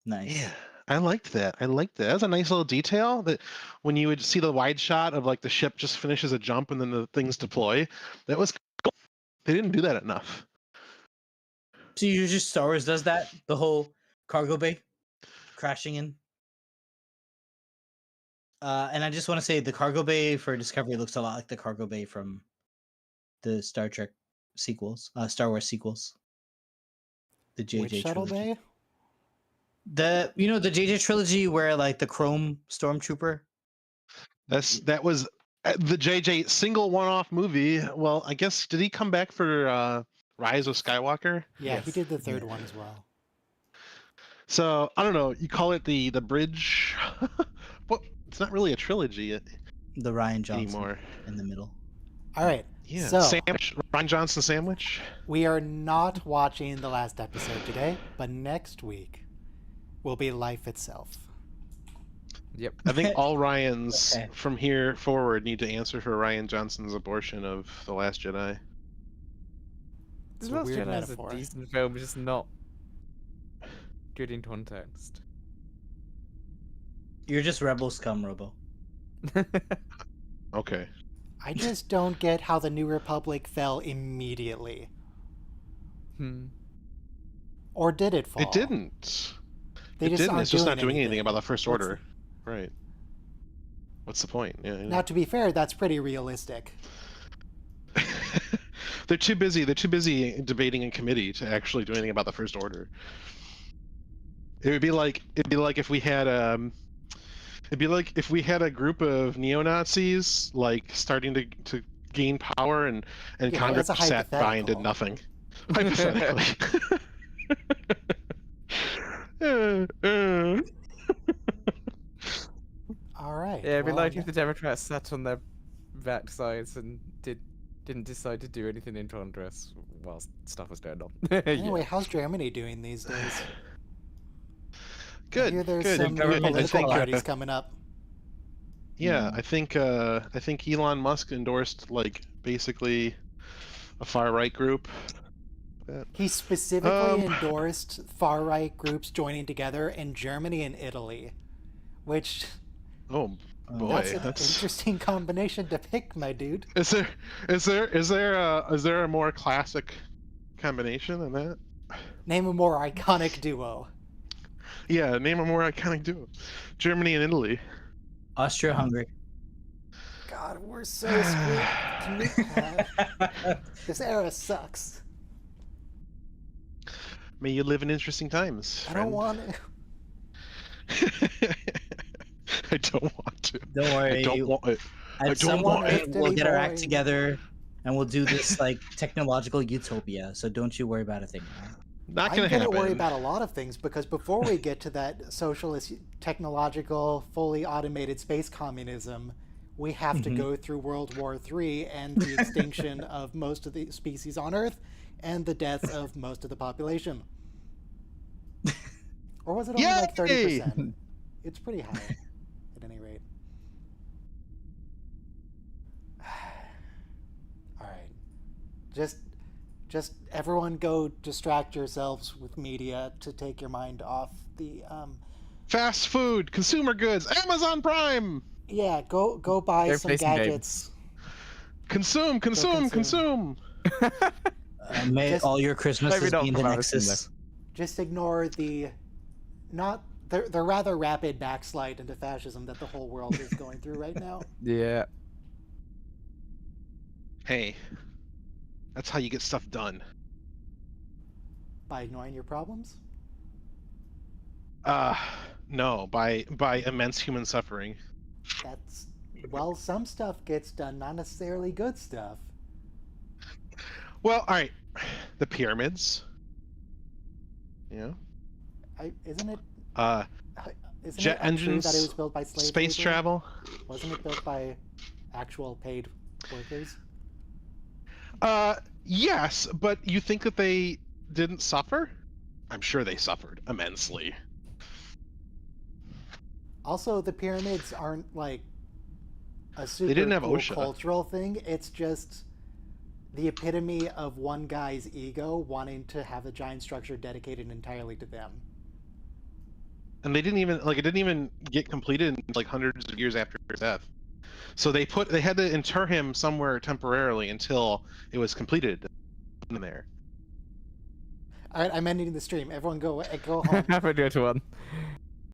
Nice. Yeah, I liked that. That was a nice little detail that when you would see the wide shot of like the ship just finishes a jump and then the things deploy. That was cool. They didn't do that enough. So usually Star Wars does that, the whole cargo bay crashing in. And I just want to say the cargo bay for Discovery looks a lot like the cargo bay from the Star Trek sequels, Star Wars sequels. The JJ Which shuttle trilogy. bay? The JJ trilogy where like the Chrome Stormtrooper. That was the JJ single one-off movie. Well, I guess did he come back for Rise of Skywalker? Yeah, yes. He did the third one as well. So I don't know. You call it the bridge? Well, it's not really a trilogy. The Rian Johnson anymore in the middle. All right. Yeah. So, sandwich. Rian Johnson sandwich. We are not watching the last episode today, but next week will be life itself. Yep. I think all Ryans from here forward need to answer for Rian Johnson's abortion of The Last Jedi. The Last Jedi is a decent film, just not good in context. You're just rebel scum, Robo. Okay. I just don't get how the New Republic fell immediately. Or did it fall? It didn't. It didn't. It's just not doing anything about the First Order. Right. What's the point? Yeah. Now, to be fair, that's pretty realistic. They're too busy. They're too busy debating in committee to actually do anything about the First Order. It'd be like if we had a group of neo-Nazis like starting to gain power and Congress sat by and did nothing. Hypothetically. All right. Yeah, it'd be like if the Democrats sat on their backsides and didn't decide to do anything in Congress. while stuff was going on. Anyway, how's Germany doing these days? Good. I hear there's good. some Good. political parties coming up. Yeah, I think Elon Musk endorsed like basically a far right group. He specifically endorsed far right groups joining together in Germany and Italy, which oh boy, that's an interesting combination to pick, my dude. Is there a more classic combination than that? Name a more iconic duo. Yeah, name a more iconic duo. Germany and Italy. Austria-Hungary. God, we're so screwed. This era sucks. May you live in interesting times. I don't want to. I don't want to. Don't worry. I don't want it. At some point, we'll get our act together, and we'll do this like technological utopia. So don't you worry about a thing. Not gonna happen. I'm gonna worry about a lot of things because before we get to that socialist, technological, fully automated space communism, we have to go through World War III and the extinction of most of the species on Earth and the deaths of most of the population. Or was it only like 30%? It's pretty high, at any rate. All right. Just everyone go distract yourselves with media to take your mind off the fast food, consumer goods, Amazon Prime. Yeah, go buy some gadgets. Consume. May all your Christmases be in the Nexus. Just ignore the rather rapid backslide into fascism that the whole world is going through right now. Yeah. Hey, that's how you get stuff done. By ignoring your problems? No, by immense human suffering. Well, some stuff gets done, not necessarily good stuff. Well, all right, the pyramids. Yeah. Isn't it jet engines, that it was built by slave space labor? travel? Wasn't it built by actual paid workers? Yes, but you think that they didn't suffer? I'm sure they suffered immensely. Also, the pyramids aren't like a super They didn't have cool OSHA. cultural thing. It's just the epitome of one guy's ego wanting to have a giant structure dedicated entirely to them. And they didn't even get completed until like hundreds of years after his death. So they had to inter him somewhere temporarily until it was completed in there. All right, I'm ending the stream. Everyone go home. Have a good one.